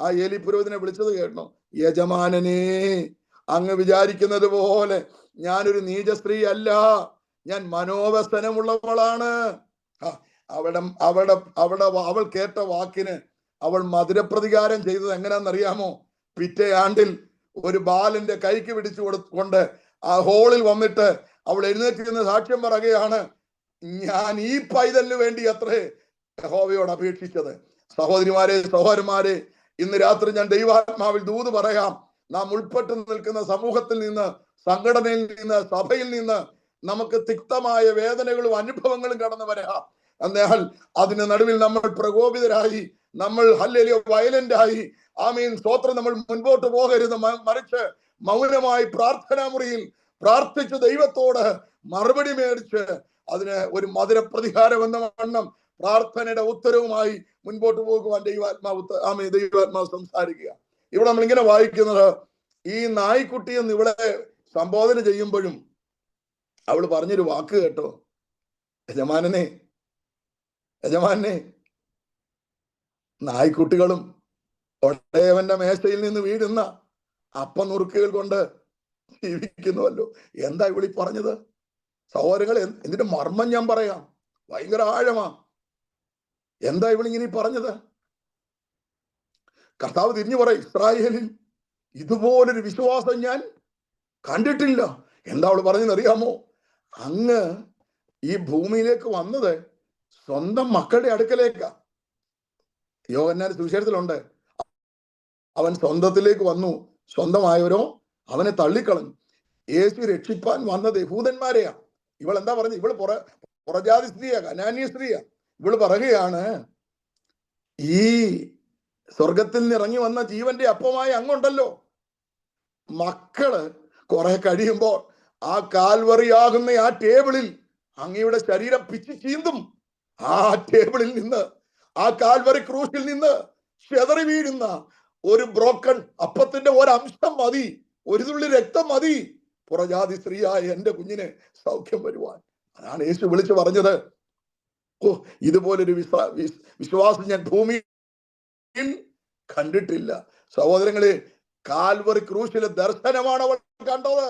ആ ഏലി പുരോഹിതനെ വിളിച്ചത് കേട്ടോ, യജമാനനെ, അങ്ങ് വിചാരിക്കുന്നത് പോലെ ഞാനൊരു നീച സ്ത്രീ അല്ല, ഞാൻ മനോവ്യസനമുള്ളവളാണ്. അവൾ കേട്ട വാക്കിന് അവൾ മധുരപ്രതികാരം ചെയ്തത് എങ്ങനെയാണെന്നറിയാമോ? പിറ്റേ ആണ്ടിൽ ഒരു ബാലന്റെ കൈക്ക് പിടിച്ചു കൊണ്ട് ആ ഹോളിൽ വന്നിട്ട് അവൾ എഴുന്നേറ്റിരുന്ന് സാക്ഷ്യം പറയുകയാണ്, ഞാൻ ഈ പൈതലിന് വേണ്ടി അത്രേ യഹോവയോട് അപേക്ഷിച്ചത്. സഹോദരിമാരെ, സഹോദരന്മാരെ, ഇന്ന് രാത്രി ഞാൻ ദൈവാത്മാവിൽ ദൂത് പറയാം. നാം ഉൾപ്പെട്ടു നിൽക്കുന്ന സമൂഹത്തിൽ നിന്ന്, സംഘടനയിൽ നിന്ന്, സഭയിൽ നിന്ന് നമുക്ക് തിക്തമായ വേദനകളും അനുഭവങ്ങളും കടന്നു വരാം. എന്നാൽ അതിന് നടുവിൽ നമ്മൾ പ്രകോപിതരായി, നമ്മൾ ഹല്ലേലൂയ വയലന്റ് ആയി, ആമീൻ സ്തോത്രം, നമ്മൾ മുൻപോട്ട് പോകരുത്. മറിച്ച് മൗനമായി പ്രാർത്ഥനാ മുറിയിൽ പ്രാർത്ഥിച്ച് ദൈവത്തോട് മറുപടി മേടിച്ച് അതിന് ഒരു മധുര പ്രതികാരം എന്ന വണ്ണം പ്രാർത്ഥനയുടെ ഉത്തരവുമായി മുൻപോട്ട് പോകുവാൻ ദൈവാത്മാവ് സംസാരിക്കുക. ഇവിടെ നമ്മൾ ഇങ്ങനെ വായിക്കുന്നത്, ഈ നായ്ക്കുട്ടി എന്ന് ഇവിടെ സംബോധന ചെയ്യുമ്പോഴും അവൾ പറഞ്ഞൊരു വാക്ക് കേട്ടോ, യജമാനനെ, നായ്ക്കുട്ടികളും ഒട്ടേവന്റെ മേശയിൽ നിന്ന് വീഴുന്ന അപ്പനുറുക്കുകൾ കൊണ്ട് ജീവിക്കുന്നുവല്ലോ. എന്താ ഇവിളി പറഞ്ഞത്? സഹോദരങ്ങളെ, ഇതിന്റെ മർമ്മം ഞാൻ പറയാം, ഭയങ്കര ആഴമാ. എന്താ ഇവളിങ്ങനെ പറഞ്ഞത്? കർത്താവ് തിരിഞ്ഞു പറയും, ഇസ്രായേലിൽ ഇതുപോലൊരു വിശ്വാസം ഞാൻ കണ്ടിട്ടില്ല. എന്താ അവൾ പറഞ്ഞെന്നറിയാമോ? അങ്ങ് ഈ ഭൂമിയിലേക്ക് വന്നത് സ്വന്തം മക്കളുടെ അടുക്കലേക്കാ. യോഹന്നാൻ സുവിശേഷത്തിലുണ്ട്, അവൻ സ്വന്തത്തിലേക്ക് വന്നു, സ്വന്തമായവരോ അവനെ തള്ളിക്കളഞ്ഞു. യേശു രക്ഷിപ്പാൻ വന്നത് യഹൂദന്മാരെയാ. ഇവൾ എന്താ പറഞ്ഞു? ഇവള് പുറജാതി സ്ത്രീയാ, കനാന്യ സ്ത്രീയാ. ഇവള് പറയുകയാണ്, ഈ സ്വർഗത്തിൽ നിന്ന് ഇറങ്ങി വന്ന ജീവന്റെ അപ്പമായി അങ്ങുണ്ടല്ലോ. മക്കള് കുറെ കഴിയുമ്പോൾ ആ കാൽവറിയാകുന്ന ആ ടേബിളിൽ അങ്ങയുടെ ശരീരം പിച്ചു ചീന്തും. ആ ടേബിളിൽ നിന്ന്, ആ കാൽവറി ക്രൂശിൽ നിന്ന് ചെതറി വീഴുന്ന ഒരു ബ്രോക്കൺ അപ്പത്തിന്റെ ഒരംശം മതി, ഒരു തുള്ളി രക്തം മതി പുറജാതി സ്ത്രീയായ എന്റെ കുഞ്ഞിന് സൗഖ്യം വരുവാൻ. അതാണ് യേശു വിളിച്ചു പറഞ്ഞത്. ഓ, ഇതുപോലൊരു വിശ്വാസം ഞാൻ ഭൂമിയിൽ കണ്ടിട്ടില്ല. സഹോദരങ്ങളെ, കാൽവറി ക്രൂശിലെ ദർശനമാണ് അവൾ കണ്ടത്.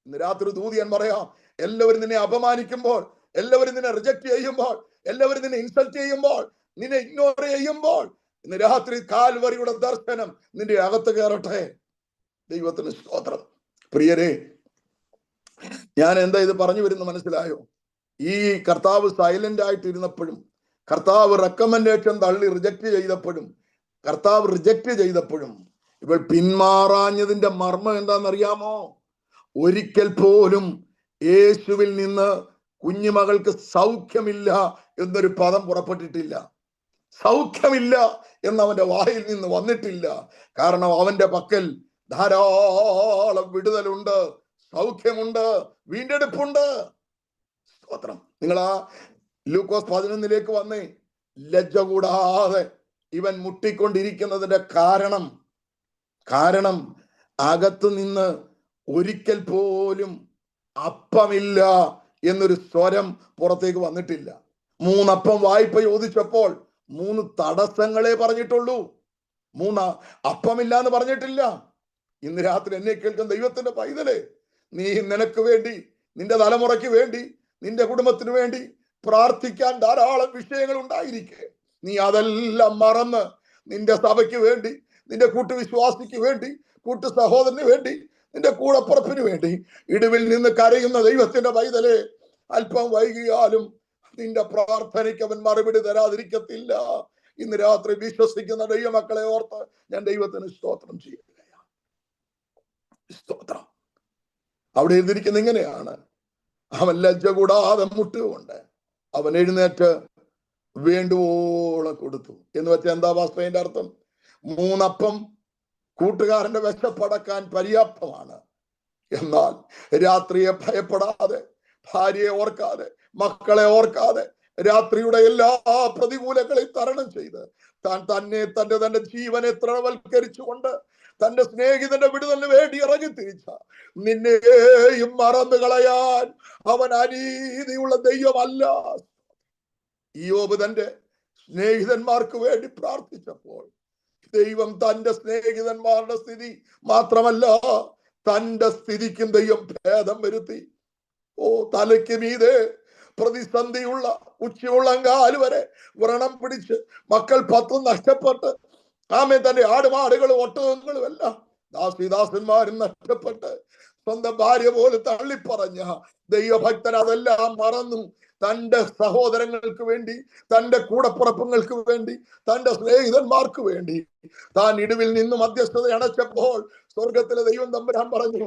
ഇന്ന് രാത്രി ദൂതി ഞാൻ പറയാം, എല്ലാവരും നിന്നെ അപമാനിക്കുമ്പോൾ, എല്ലാവരും നിന്നെ റിജക്ട് ചെയ്യുമ്പോൾ, എല്ലാവരും നിന്നെ ഇൻസൾട്ട് ചെയ്യുമ്പോൾ, നിന്നെ ഇഗ്നോർ ചെയ്യുമ്പോൾ, ഇന്ന് രാത്രി കാൽവറിയുടെ ദർശനം നിന്റെ അകത്ത് കയറട്ടെ. ദൈവത്തിന് സ്തോത്രം. പ്രിയരെ, ഞാൻ എന്താ ഇത് പറഞ്ഞു വരുന്ന മനസ്സിലായോ? ഈ കർത്താവ് സൈലന്റ് ആയിട്ടിരുന്നപ്പോഴും, കർത്താവ് റെക്കമെൻഡേഷൻ തള്ളി റിജക്ട് ചെയ്തപ്പോഴും ഇവൾ പിന്മാറാഞ്ഞതിന്റെ മർമ്മം എന്താണെന്നറിയാമോ? ഒരിക്കൽ പോലും യേശുവിൽ നിന്ന് കുഞ്ഞുമകൾക്ക് സൗഖ്യമില്ല എന്നൊരു പദം പുറപ്പെട്ടിട്ടില്ല. സൗഖ്യമില്ല എന്നവന്റെ വായിൽ നിന്ന് വന്നിട്ടില്ല. കാരണം അവന്റെ പക്കൽ ധാരാളം വിടുതലുണ്ട്, സൗഖ്യമുണ്ട്, വീണ്ടെടുപ്പുണ്ട്. സ്തോത്രം. നിങ്ങൾ ആ ലൂക്കോസ് 11 വന്നേ. ലജ്ജ കൂടാതെ ഇവൻ മുട്ടിക്കൊണ്ടിരിക്കുന്നതിന്റെ കാരണം അകത്തു നിന്ന് ഒരിക്കൽ പോലും അപ്പമില്ല എന്നൊരു സ്വരം പുറത്തേക്ക് വന്നിട്ടില്ല. 3 അപ്പം വായ്പ ചോദിച്ചപ്പോൾ 3 തടസ്സങ്ങളെ പറഞ്ഞിട്ടുള്ളൂ. 3 അപ്പമില്ല എന്ന് പറഞ്ഞിട്ടില്ല. ഇന്ന് രാത്രി എന്നെ കേൾക്കുന്ന ദൈവത്തിന്റെ പൈതലേ, നീ നിനക്ക് വേണ്ടി, നിന്റെ തലമുറയ്ക്ക് വേണ്ടി, നിന്റെ കുടുംബത്തിന് വേണ്ടി പ്രാർത്ഥിക്കാൻ ധാരാളം വിഷയങ്ങൾ ഉണ്ടായിരിക്കെ, നീ അതെല്ലാം മറന്ന് നിന്റെ സഭയ്ക്ക് വേണ്ടി, നിന്റെ കൂട്ടുവിശ്വാസിക്ക് വേണ്ടി, കൂട്ടു സഹോദരന് വേണ്ടി, നിന്റെ കൂടപ്പുറപ്പിന് വേണ്ടി ഇടിവിൽ നിന്ന് കരയുന്ന ദൈവത്തിന്റെ പൈതലേ, അല്പം വൈകിയാലും നിന്റെ പ്രാർത്ഥനയ്ക്ക് അവൻ മറുപടി തരാതിരിക്കത്തില്ല. ഇന്ന് രാത്രി വിശ്വസിക്കുന്ന ദൈവമക്കളെ ഓർത്ത് ഞാൻ ദൈവത്തിന് സ്തോത്രം ചെയ്യുകയാണ്. സ്തോത്രം. അവിടെ എഴുതിയിരിക്കുന്നത് ഇങ്ങനെയാണ്, അവൻ ലജ്ജ കൂടാതെ മുട്ടുകൊണ്ട് അവൻ എഴുന്നേറ്റ് വേണ്ടുവോളം കൊടുത്തു എന്ന് വെച്ചാൽ എന്താ വാസ്തവന്റെ അർത്ഥം? 3 അപ്പം കൂട്ടുകാരന്റെ വിശപ്പടക്കാൻ പര്യാപ്തമാണ്. എന്നാൽ രാത്രിയെ ഭയപ്പെടാതെ, ഭാര്യയെ ഓർക്കാതെ, മക്കളെ ഓർക്കാതെ, രാത്രിയുടെ എല്ലാ പ്രതികൂലങ്ങളെയും തരണം ചെയ്ത് താൻ തന്റെ ജീവനെ തൃണവൽക്കരിച്ചുകൊണ്ട് തന്റെ സ്നേഹിതന്റെ വിടുതലിന് വേണ്ടി ഇറങ്ങി തിരിച്ച നിന്നെയും മറന്നു കളയാൻ അവൻ അനീതിയുള്ള ദൈവമല്ല. യോബ് തന്റെ സ്നേഹിതന്മാർക്ക് വേണ്ടി പ്രാർത്ഥിച്ചപ്പോൾ ദൈവം തന്റെ സ്നേഹിതന്മാരുടെ സ്ഥിതി മാത്രമല്ല തന്റെ സ്ഥിതിക്കും ദൈവം ഭേദം വരുത്തി. തലയ്ക്ക് മീതെ പ്രതിസന്ധിയുള്ള ഉച്ചയുള്ളങ്കാല് വരെ വ്രണം പിടിച്ച് മക്കൾ 10 നഷ്ടപ്പെട്ട് തന്റെ ആടുമാടുകളും ഒട്ടകങ്ങളും എല്ലാം ദാസിദാസന്മാരും നഷ്ടപ്പെട്ട് സ്വന്തം ഭാര്യ പോലെ തള്ളിപ്പറഞ്ഞ ദൈവഭക്തൻ അതെല്ലാം മറന്നു തന്റെ സഹോദരങ്ങൾക്ക് വേണ്ടി, തന്റെ കൂടപ്പുറപ്പുങ്ങൾക്ക് വേണ്ടി, തന്റെ സ്നേഹിതന്മാർക്ക് വേണ്ടി താൻ ഇടിവിൽ നിന്ന് മധ്യസ്ഥത അടച്ചപ്പോൾ സ്വർഗത്തിലെ ദൈവം തമ്പുരാൻ പറഞ്ഞു,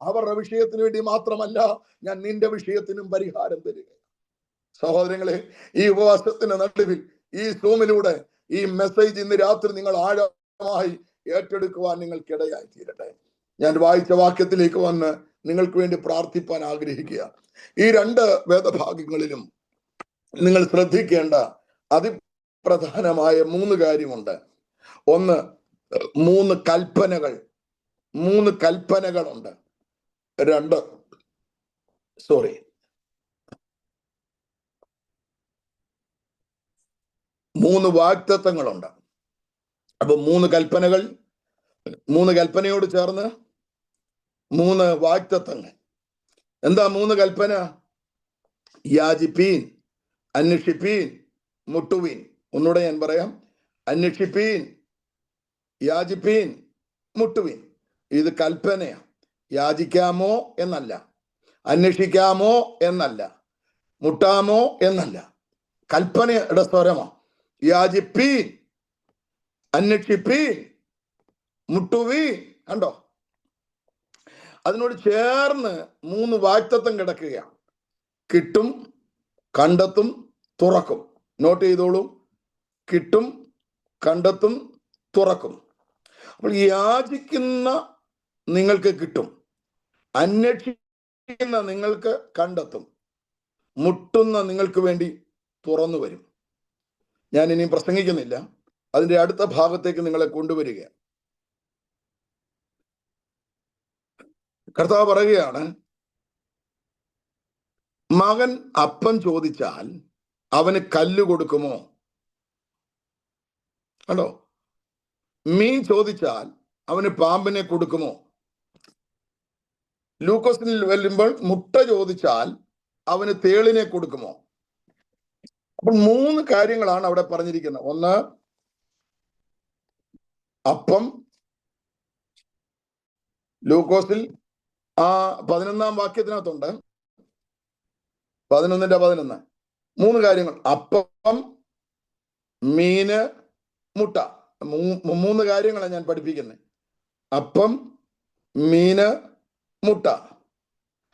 അവരുടെ വിഷയത്തിന് വേണ്ടി മാത്രമല്ല, ഞാൻ നിന്റെ വിഷയത്തിനും പരിഹാരം തരിക. സഹോദരങ്ങളെ, ഈ ഉപവാസത്തിന്റെ നടുവിൽ ഈ സൂമിലൂടെ ഈ മെസ്സേജ് ഇന്ന് രാത്രി നിങ്ങൾ ആഴമായി ഏറ്റെടുക്കുവാൻ നിങ്ങൾക്കിടയായി തീരട്ടെ. ഞാൻ വായിച്ച വാക്യത്തിലേക്ക് വന്ന് നിങ്ങൾക്ക് വേണ്ടി പ്രാർത്ഥിപ്പാൻ ആഗ്രഹിക്കുക. ഈ 2 വേദഭാഗങ്ങളിലും നിങ്ങൾ ശ്രദ്ധിക്കേണ്ട അതിപ്രധാനമായ 3 കാര്യമുണ്ട്. ഒന്ന്, 3 കൽപ്പനകളുണ്ട്. 3 വാഗ്ദത്തങ്ങളുണ്ട്. അപ്പൊ 3 കൽപ്പനയോട് ചേർന്ന് 3 വാഗ്ദത്തങ്ങൾ. എന്താ 3 കൽപ്പന? യാചിപ്പീൻ, അന്വേഷിപ്പീൻ, മുട്ടുവീൻ. ഒന്നുകൂടെ ഞാൻ പറയാം, അന്വേഷിപ്പീൻ, യാചിപ്പീൻ, മുട്ടുവീൻ. ഇത് കൽപ്പനയാ. യാചിക്കാമോ എന്നല്ല, അന്വേഷിക്കാമോ എന്നല്ല, മുട്ടാമോ എന്നല്ല, കൽപ്പനയുടെ സ്വരമാ. യാചിപ്പീൻ, അന്വേഷിപ്പീൻ, മുട്ടുവീൻ. കണ്ടോ? അതിനോട് ചേർന്ന് 3 വാഗ്ദത്തം കിടക്കുകയാണ്. കിട്ടും, കണ്ടെത്തും, തുറക്കും. നോട്ട് ചെയ്തോളൂ, കിട്ടും, കണ്ടെത്തും, തുറക്കും. അപ്പോൾ യാചിക്കുന്ന നിങ്ങൾക്ക് കിട്ടും, അന്വേഷിക്കുന്ന നിങ്ങൾക്ക് കണ്ടെത്തും, മുട്ടുന്ന നിങ്ങൾക്ക് വേണ്ടി തുറന്നു വരും. ഞാൻ ഇനിയും പ്രസംഗിക്കുന്നില്ല, അതിന്റെ അടുത്ത ഭാഗത്തേക്ക് നിങ്ങളെ കൊണ്ടുവരിക. കർത്താവ് പറയുകയാണ്, മകൻ അപ്പം ചോദിച്ചാൽ അവന് കല്ല് കൊടുക്കുമോ? കണ്ടോ? മീൻ ചോദിച്ചാൽ അവന് പാമ്പിനെ കൊടുക്കുമോ? ലൂക്കോസിൽ വരുമ്പോൾ മുട്ട ചോദിച്ചാൽ അവന് തേളിനെ കൊടുക്കുമോ? അപ്പോൾ 3 കാര്യങ്ങളാണ് അവിടെ പറഞ്ഞിരിക്കുന്നത്. ഒന്ന്, അപ്പം. ലൂക്കോസിൽ 11-ാം വാക്യത്തിനകത്തുണ്ട്, 11:11. 3 കാര്യങ്ങൾ: അപ്പം, മീന്, മുട്ട. 3 കാര്യങ്ങളാണ് ഞാൻ പഠിപ്പിക്കുന്നത്. അപ്പം, മീന്, മുട്ട.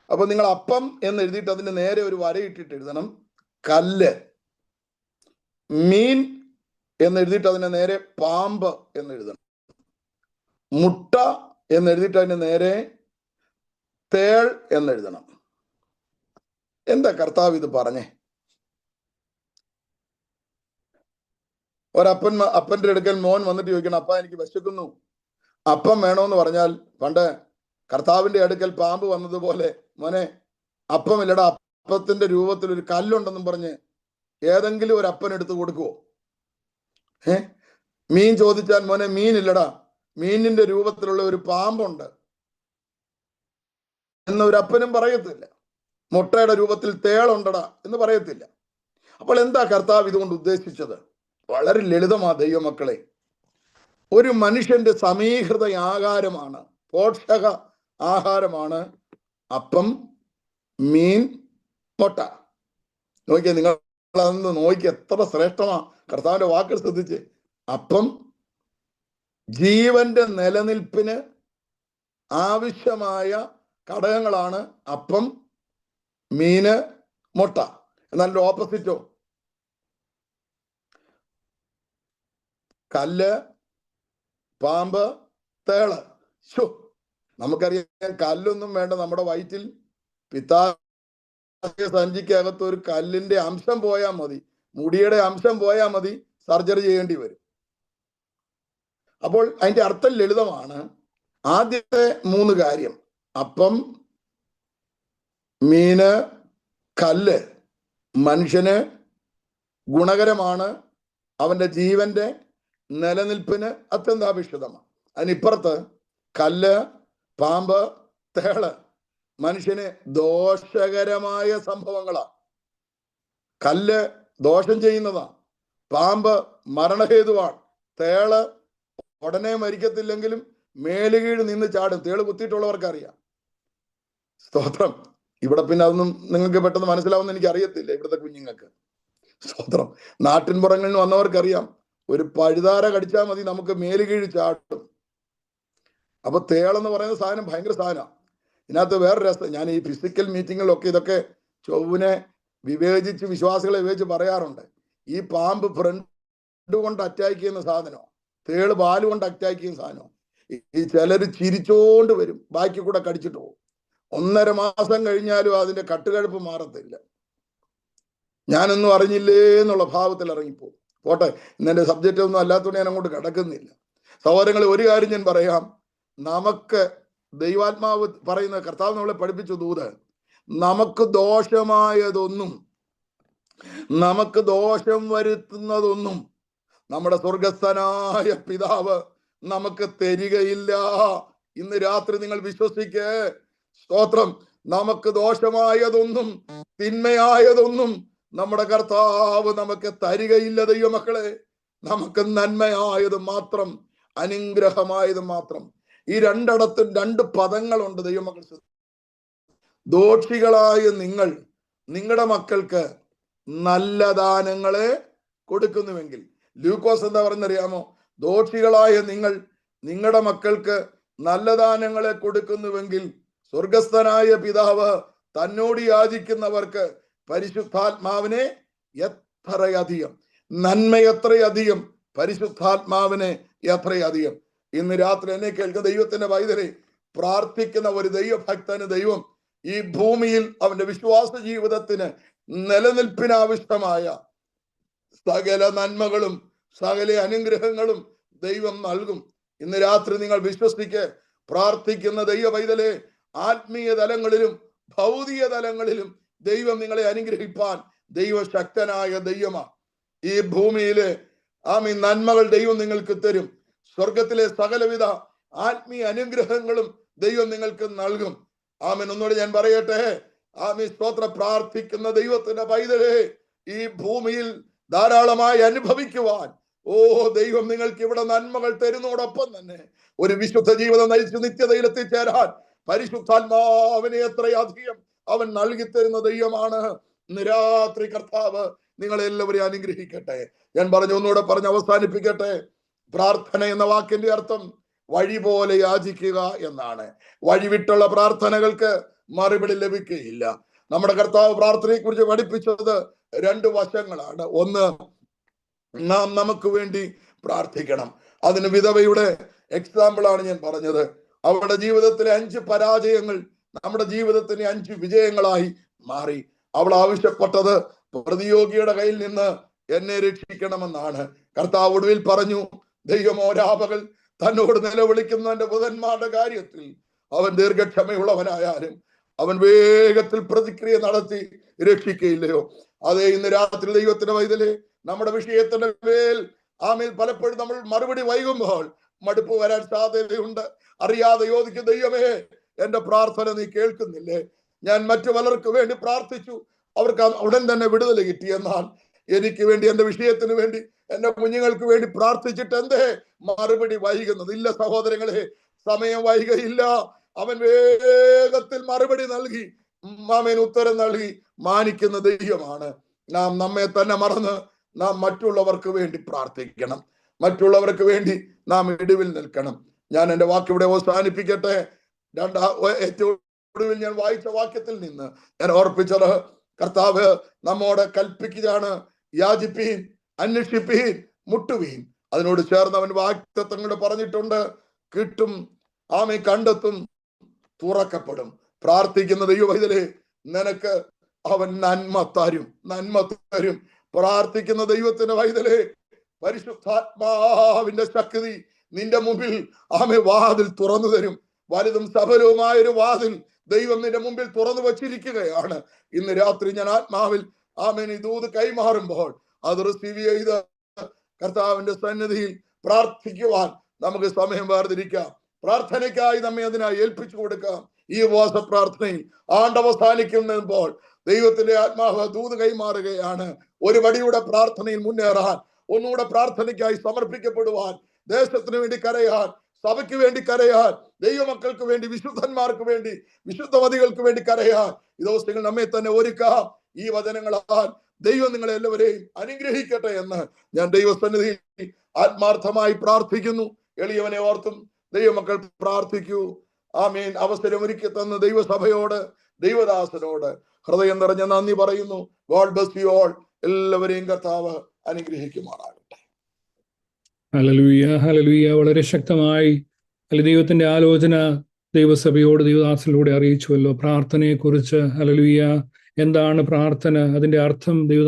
അപ്പൊ നിങ്ങൾ അപ്പം എന്ന് എഴുതിയിട്ട് അതിന് നേരെ ഒരു വരയിട്ടിട്ട് എഴുതണം കല്ല്. മീൻ എന്ന് എഴുതിയിട്ട് അതിന് നേരെ പാമ്പ് എന്ന് എഴുതണം. മുട്ട എന്ന് എഴുതിയിട്ട് അതിന് നേരെ തേൾ എന്നെഴുതണം. എന്താ കർത്താവ് ഇത് പറഞ്ഞേ? അപ്പന്റെ അടുക്കൽ മോൻ വന്നിട്ട് ചോദിക്കണം, അപ്പ എനിക്ക് വിശക്കുന്നു, അപ്പം വേണോന്ന് പറഞ്ഞാൽ, പണ്ട് കർത്താവിന്റെ അടുക്കൽ പാമ്പ് വന്നതുപോലെ, മോനെ അപ്പമില്ലടാ, അപ്പത്തിന്റെ രൂപത്തിൽ ഒരു കല്ലുണ്ടെന്നും പറഞ്ഞ് ഏതെങ്കിലും ഒരു അപ്പൻ എടുത്ത് കൊടുക്കുവോ? മീൻ ചോദിച്ചാൽ, മോനെ മീനില്ലടാ, മീനിന്റെ രൂപത്തിലുള്ള ഒരു പാമ്പുണ്ട് എന്ന് ഒരു അപ്പനും പറയത്തില്ല. മുട്ടയുടെ രൂപത്തിൽ തേളുണ്ടടാ എന്ന് പറയത്തില്ല. അപ്പോൾ എന്താ കർത്താവ് ഇതുകൊണ്ട് ഉദ്ദേശിച്ചത്? വളരെ ലളിതമാ ദൈവമക്കളെ. ഒരു മനുഷ്യന്റെ സമീകൃത ആഹാരമാണ്, പോഷക ആഹാരമാണ് അപ്പം, മീൻ, മുട്ട. നോക്കിയ നിങ്ങൾ അതൊന്ന് നോക്കി, എത്ര ശ്രേഷ്ഠമാ കർത്താവിന്റെ വാക്കുകൾ ശ്രദ്ധിച്ച്. അപ്പം, ജീവന്റെ നിലനിൽപ്പിന് ആവശ്യമായ ഘടകങ്ങളാണ് അപ്പം, മീന്, മുട്ട. എന്നാൽ ഓപ്പോസിറ്റോ? കല്ല്, പാമ്പ്, തേള്. നമുക്കറിയാം, കല്ലൊന്നും വേണ്ട. നമ്മുടെ വയറ്റിൽ സഞ്ചിക്കകത്ത് ഒരു കല്ലിന്റെ അംശം പോയാൽ മതി, മുടിയുടെ അംശം പോയാൽ മതി, സർജറി ചെയ്യേണ്ടി വരും. അപ്പോൾ അതിന്റെ അർത്ഥം ലളിതമാണ്. ആദ്യത്തെ 3 കാര്യം, അപ്പം, മീന്, കല്ല്, മനുഷ്യന് ഗുണകരമാണ്, അവന്റെ ജീവന്റെ നിലനിൽപ്പിന് അത്യന്താപേക്ഷിതമാണ്. അതിനിപ്പുറത്ത് കല്ല്, പാമ്പ്, തേള് മനുഷ്യന് ദോഷകരമായ സംഭവങ്ങളാണ്. കല്ല് ദോഷം ചെയ്യുന്നതാണ്, പാമ്പ് മരണഹേതുവാണ്, തേള് ഉടനെ മരിക്കത്തില്ലെങ്കിലും മേലുകീഴ് നിന്ന് ചാടും. തേള് കുത്തിയിട്ടുള്ളവർക്ക് അറിയാം. സ്തോത്രം. ഇവിടെ പിന്നെ അതൊന്നും നിങ്ങൾക്ക് പെട്ടെന്ന് മനസ്സിലാവുമെന്ന് എനിക്ക് അറിയത്തില്ല, ഇവിടുത്തെ കുഞ്ഞുങ്ങൾക്ക്. സ്തോത്രം. നാട്ടിൻപുറങ്ങളിൽ നിന്ന് വന്നവർക്കറിയാം, ഒരു പഴുതാര കടിച്ചാൽ മതി നമുക്ക് മേലുകീഴ് ചാടും. അപ്പൊ തേളെന്ന് പറയുന്ന സാധനം ഭയങ്കര സാധനമാണ്. ഇതിനകത്ത് വേറെ രസം, ഞാൻ ഈ ഫിസിക്കൽ മീറ്റിങ്ങിലൊക്കെ ഇതൊക്കെ ചൊവ്വിനെ വിവേചിച്ച് വിശ്വാസികളെ വിവേചിച്ച് പറയാറുണ്ട്. ഈ പാമ്പ് ഫ്രണ്ട് കൊണ്ട് അറ്റാക്ക് ചെയ്യുന്ന സാധനമോ, തേള് പാല് കൊണ്ട് അറ്റാക്ക് ചെയ്യുന്ന സാധനമോ. ഈ ചിലര് ചിരിച്ചോണ്ട് വരും, ബാക്കി കൂടെ കടിച്ചിട്ട് പോകും. 1.5 മാസം കഴിഞ്ഞാലും അതിന്റെ കട്ടുകഴുപ്പ് മാറത്തില്ല. ഞാനൊന്നും അറിഞ്ഞില്ലേ എന്നുള്ള ഭാവത്തിൽ ഇറങ്ങിപ്പോകും. പോട്ടെ, ഇന്നെന്റെ സബ്ജക്റ്റ് ഒന്നും അല്ലാത്തതുകൊണ്ട് ഞാൻ അങ്ങോട്ട് കിടക്കുന്നില്ല. സഹോദരങ്ങളെ, ഒരു കാര്യം ഞാൻ പറയാം. നമുക്ക് ദൈവാത്മാവ് പറയുന്ന, കർത്താവ് നമ്മളെ പഠിപ്പിച്ച ദൂത്, നമുക്ക് ദോഷമായതൊന്നും, നമുക്ക് ദോഷം വരുത്തുന്നതൊന്നും നമ്മുടെ സ്വർഗസ്ഥനായ പിതാവ് നമുക്ക് തരികയില്ല. ഇന്ന് രാത്രി നിങ്ങൾ വിശ്വസിക്കേ. സ്തോത്രം. നമുക്ക് ദോഷമായതൊന്നും തിന്മയായതൊന്നും നമ്മുടെ കർത്താവ് നമുക്ക് തരികയില്ല ദൈവമക്കളെ. നമുക്ക് നന്മയായത് മാത്രം, അനുഗ്രഹമായത് മാത്രം. ഈ രണ്ടിടത്തും 2 പദങ്ങളുണ്ട് ദൈവമക്കൾ. ദോഷികളായ നിങ്ങൾ നിങ്ങളുടെ മക്കൾക്ക് നല്ല ദാനങ്ങളെ കൊടുക്കുന്നുവെങ്കിൽ, ലൂക്കോസ് എന്താ പറയുന്നറിയാമോ? ദോഷികളായ നിങ്ങൾ നിങ്ങളുടെ മക്കൾക്ക് നല്ല ദാനങ്ങളെ കൊടുക്കുന്നുവെങ്കിൽ സ്വർഗസ്ഥനായ പിതാവ് തന്നോട് യാചിക്കുന്നവർക്ക് പരിശുദ്ധാത്മാവിനെ എത്രയധികം, നന്മ എത്രയധികം, പരിശുദ്ധാത്മാവിനെ എത്രയധികം. ഇന്ന് രാത്രി എന്നെ കേൾക്കുന്ന ദൈവത്തിന്റെ പൈതലെ, പ്രാർത്ഥിക്കുന്ന ഒരു ദൈവഭക്തന് ദൈവം ഈ ഭൂമിയിൽ അവന്റെ വിശ്വാസ ജീവിതത്തിന് നിലനിൽപ്പിനാവശ്യമായ സകല നന്മകളും സകല അനുഗ്രഹങ്ങളും ദൈവം നൽകും. ഇന്ന് രാത്രി നിങ്ങൾ വിശ്വസിക്ക്. പ്രാർത്ഥിക്കുന്ന ദൈവ പൈതലെ, ആത്മീയ തലങ്ങളിലും ഭൗതിക തലങ്ങളിലും ദൈവം നിങ്ങളെ അനുഗ്രഹിപ്പാൻ ദൈവശക്തനായ ദൈവമാണ്. ഈ ഭൂമിയിലെ നന്മകൾ ദൈവം നിങ്ങൾക്ക് തരും. സ്വർഗത്തിലെ സകലവിധ ആത്മീയ അനുഗ്രഹങ്ങളും ദൈവം നിങ്ങൾക്ക് നൽകും. ആമേൻ. ഒന്നുകൂടെ ഞാൻ പറയട്ടെ. ആമേൻ. സ്തോത്രം. പ്രാർത്ഥിക്കുന്ന ദൈവത്തിന്റെ പൈതലേ, ഈ ഭൂമിയിൽ ധാരാളമായി അനുഭവിക്കുവാൻ ദൈവം നിങ്ങൾക്ക് ഇവിടെ നന്മകൾ തരുന്നതോടൊപ്പം തന്നെ ഒരു വിശുദ്ധ ജീവിതം നയിച്ച് നിത്യതയിൽ എത്തിച്ചേരാൻ പരിശുദ്ധാത്മാവിനെ എത്രയധികം അവൻ നൽകി തരുന്ന ദൈവമാണ്. രാത്രി കർത്താവ് നിങ്ങളെല്ലാവരെയും അനുഗ്രഹിക്കട്ടെ. ഞാൻ ഒന്നുകൂടെ പറഞ്ഞ് അവസാനിപ്പിക്കട്ടെ. പ്രാർത്ഥന എന്ന വാക്കിന്റെ അർത്ഥം വഴി പോലെ യാചിക്കുക എന്നാണ്. വഴിവിട്ടുള്ള പ്രാർത്ഥനകൾക്ക് മറുപടി ലഭിക്കുകയില്ല. നമ്മുടെ കർത്താവ് പ്രാർത്ഥനയെ കുറിച്ച് പഠിപ്പിച്ചത് 2 വശങ്ങളാണ്. ഒന്ന്, നാം നമുക്ക് വേണ്ടി പ്രാർത്ഥിക്കണം. അതിന് വിധവയുടെ എക്സാമ്പിൾ ആണ് ഞാൻ പറഞ്ഞത്. അവരുടെ ജീവിതത്തിലെ 5 പരാജയങ്ങൾ നമ്മുടെ ജീവിതത്തിന് 5 വിജയങ്ങളായി മാറി. അവൾ ആവശ്യപ്പെട്ടത് പ്രതിയോഗിയുടെ കയ്യിൽ നിന്ന് എന്നെ രക്ഷിക്കണമെന്നാണ്. കർത്താവ് ഒടുവിൽ പറഞ്ഞു, ദൈവമോ രാപകൽ തന്നോട് നിലവിളിക്കുന്നവന്റെ ബുധന്മാരുടെ കാര്യത്തിൽ അവൻ ദീർഘക്ഷമയുള്ളവനായാലും അവൻ വേഗത്തിൽ പ്രതിക്രിയ നടത്തി രക്ഷിക്കയില്ലയോ? അതേ, ഇന്ന് രാത്രി ദൈവത്തിന്റെ വൈതലേ, നമ്മുടെ വിഷയത്തിന്റെ മേൽ പലപ്പോഴും നമ്മൾ മറുപടി വൈകുമ്പോൾ മടുപ്പ് വരാൻ സാധ്യതയുണ്ട്. അറിയാതെ യോജിക്കും, ദൈവമേ എന്റെ പ്രാർത്ഥന നീ കേൾക്കുന്നില്ലേ? ഞാൻ മറ്റു പലർക്ക് വേണ്ടി പ്രാർത്ഥിച്ചു, അവർക്ക് ഉടൻ തന്നെ വിടുതൽ കിട്ടി. എന്നാൽ എനിക്ക് വേണ്ടി, എന്റെ വിഷയത്തിന് വേണ്ടി, എന്റെ കുഞ്ഞുങ്ങൾക്ക് വേണ്ടി പ്രാർത്ഥിച്ചിട്ട് എന്തേ മറുപടി വൈകുന്നത്? ഇല്ല സഹോദരങ്ങളെ, സമയം വൈകയില്ല. അവൻ വേഗത്തിൽ മറുപടി നൽകി, ഉത്തരം നൽകി മാനിക്കുന്ന ദൈവമാണ്. നാം നമ്മെ തന്നെ മറന്ന് നാം മറ്റുള്ളവർക്ക് വേണ്ടി പ്രാർത്ഥിക്കണം. മറ്റുള്ളവർക്ക് വേണ്ടി നാം ഇടിവിൽ നിൽക്കണം. ഞാൻ എൻ്റെ വാക്കിവിടെ അവസാനിപ്പിക്കട്ടെ. ഏറ്റവും ഒടുവിൽ ഞാൻ വായിച്ച വാക്യത്തിൽ നിന്ന് ഞാൻ ഓർപ്പിച്ചത്, കർത്താവ് നമ്മോട് കൽപ്പിക്കുകയാണ്, യാചിപ്പീൻ, അന്വേഷിപ്പീൻ, മുട്ടുവീൻ. അതിനോട് ചേർന്ന് അവൻ വാക്തത്വങ്ങൾ പറഞ്ഞിട്ടുണ്ട്, കിട്ടും, കണ്ടെത്തും, തുറക്കപ്പെടും. പ്രാർത്ഥിക്കുന്ന ദൈവവൈതലേ, നിനക്ക് അവൻ നന്മ തരും. പ്രാർത്ഥിക്കുന്ന ദൈവത്തിന്റെ വൈതലേ, പരിശുദ്ധാത്മാവിന്റെ ശക്തി നിന്റെ മുമ്പിൽ വാതിൽ തുറന്നു തരും. വലുതും സഫലവുമായൊരു വാതിൽ ദൈവം നിന്റെ മുമ്പിൽ തുറന്നു വച്ചിരിക്കുകയാണ്. ഇന്ന് രാത്രി ഞാൻ ആത്മാവിൽ ഈ ദൂത് കൈമാറുമ്പോൾ അത് റിസീവ് ചെയ്ത് കർത്താവിന്റെ സന്നിധിയിൽ പ്രാർത്ഥിക്കുവാൻ നമുക്ക് സമയം വേർതിരിക്കാം. പ്രാർത്ഥനയ്ക്കായി നമ്മെ അതിനായി ഏൽപ്പിച്ചു കൊടുക്കാം. ഈ ഉപവാസ പ്രാർത്ഥനയിൽ ആണ്ടവസാനിക്കുമ്പോൾ ദൈവത്തിന്റെ ആത്മാവ് ദൂത് കൈമാറുകയാണ്. ഒരു വടിയുടെ പ്രാർത്ഥനയിൽ മുന്നേറാൻ, ഒന്നുകൂടെ പ്രാർത്ഥനയ്ക്കായി സമർപ്പിക്കപ്പെടുവാൻ, ദേശത്തിന് വേണ്ടി കരയാൻ, സഭയ്ക്ക് വേണ്ടി കരയാൻ, ദൈവമക്കൾക്ക് വേണ്ടി, വിശുദ്ധന്മാർക്ക് വേണ്ടി, വിശുദ്ധമതികൾക്ക് വേണ്ടി കരയാൻ ഈ ദിവസങ്ങൾ നമ്മെ തന്നെ ഒരുക്കാം. ഈ വചനങ്ങളാൽ ദൈവം നിങ്ങളെ എല്ലാവരെയും അനുഗ്രഹിക്കട്ടെ എന്ന് ഞാൻ ദൈവസന്നിധിയിൽ ആത്മാർത്ഥമായി പ്രാർത്ഥിക്കുന്നു. എളിയവനെ ഓർത്തും ദൈവമക്കൾ പ്രാർത്ഥിക്കൂ. ആമേൻ. അവസരം ഒരുക്കി തന്ന ദൈവസഭയോട്, ദൈവദാസനോട് ഹൃദയം നിറഞ്ഞ നന്ദി പറയുന്നു. God bless you all. എല്ലാവരെയും കർത്താവ് അനുഗ്രഹിക്കുമാറാകട്ടെ. Hallelujah, hallelujah. വളരെ ശക്തമായി ദൈവത്തിന്റെ ആലോചന ദൈവസഭയോട്, ദൈവദാസനിലൂടെ അറിയിച്ചുവല്ലോ പ്രാർത്ഥനയെക്കുറിച്ച്. ഹല്ലേലൂയ. എന്താണ് പ്രാർത്ഥന? അതിന്റെ അർത്ഥം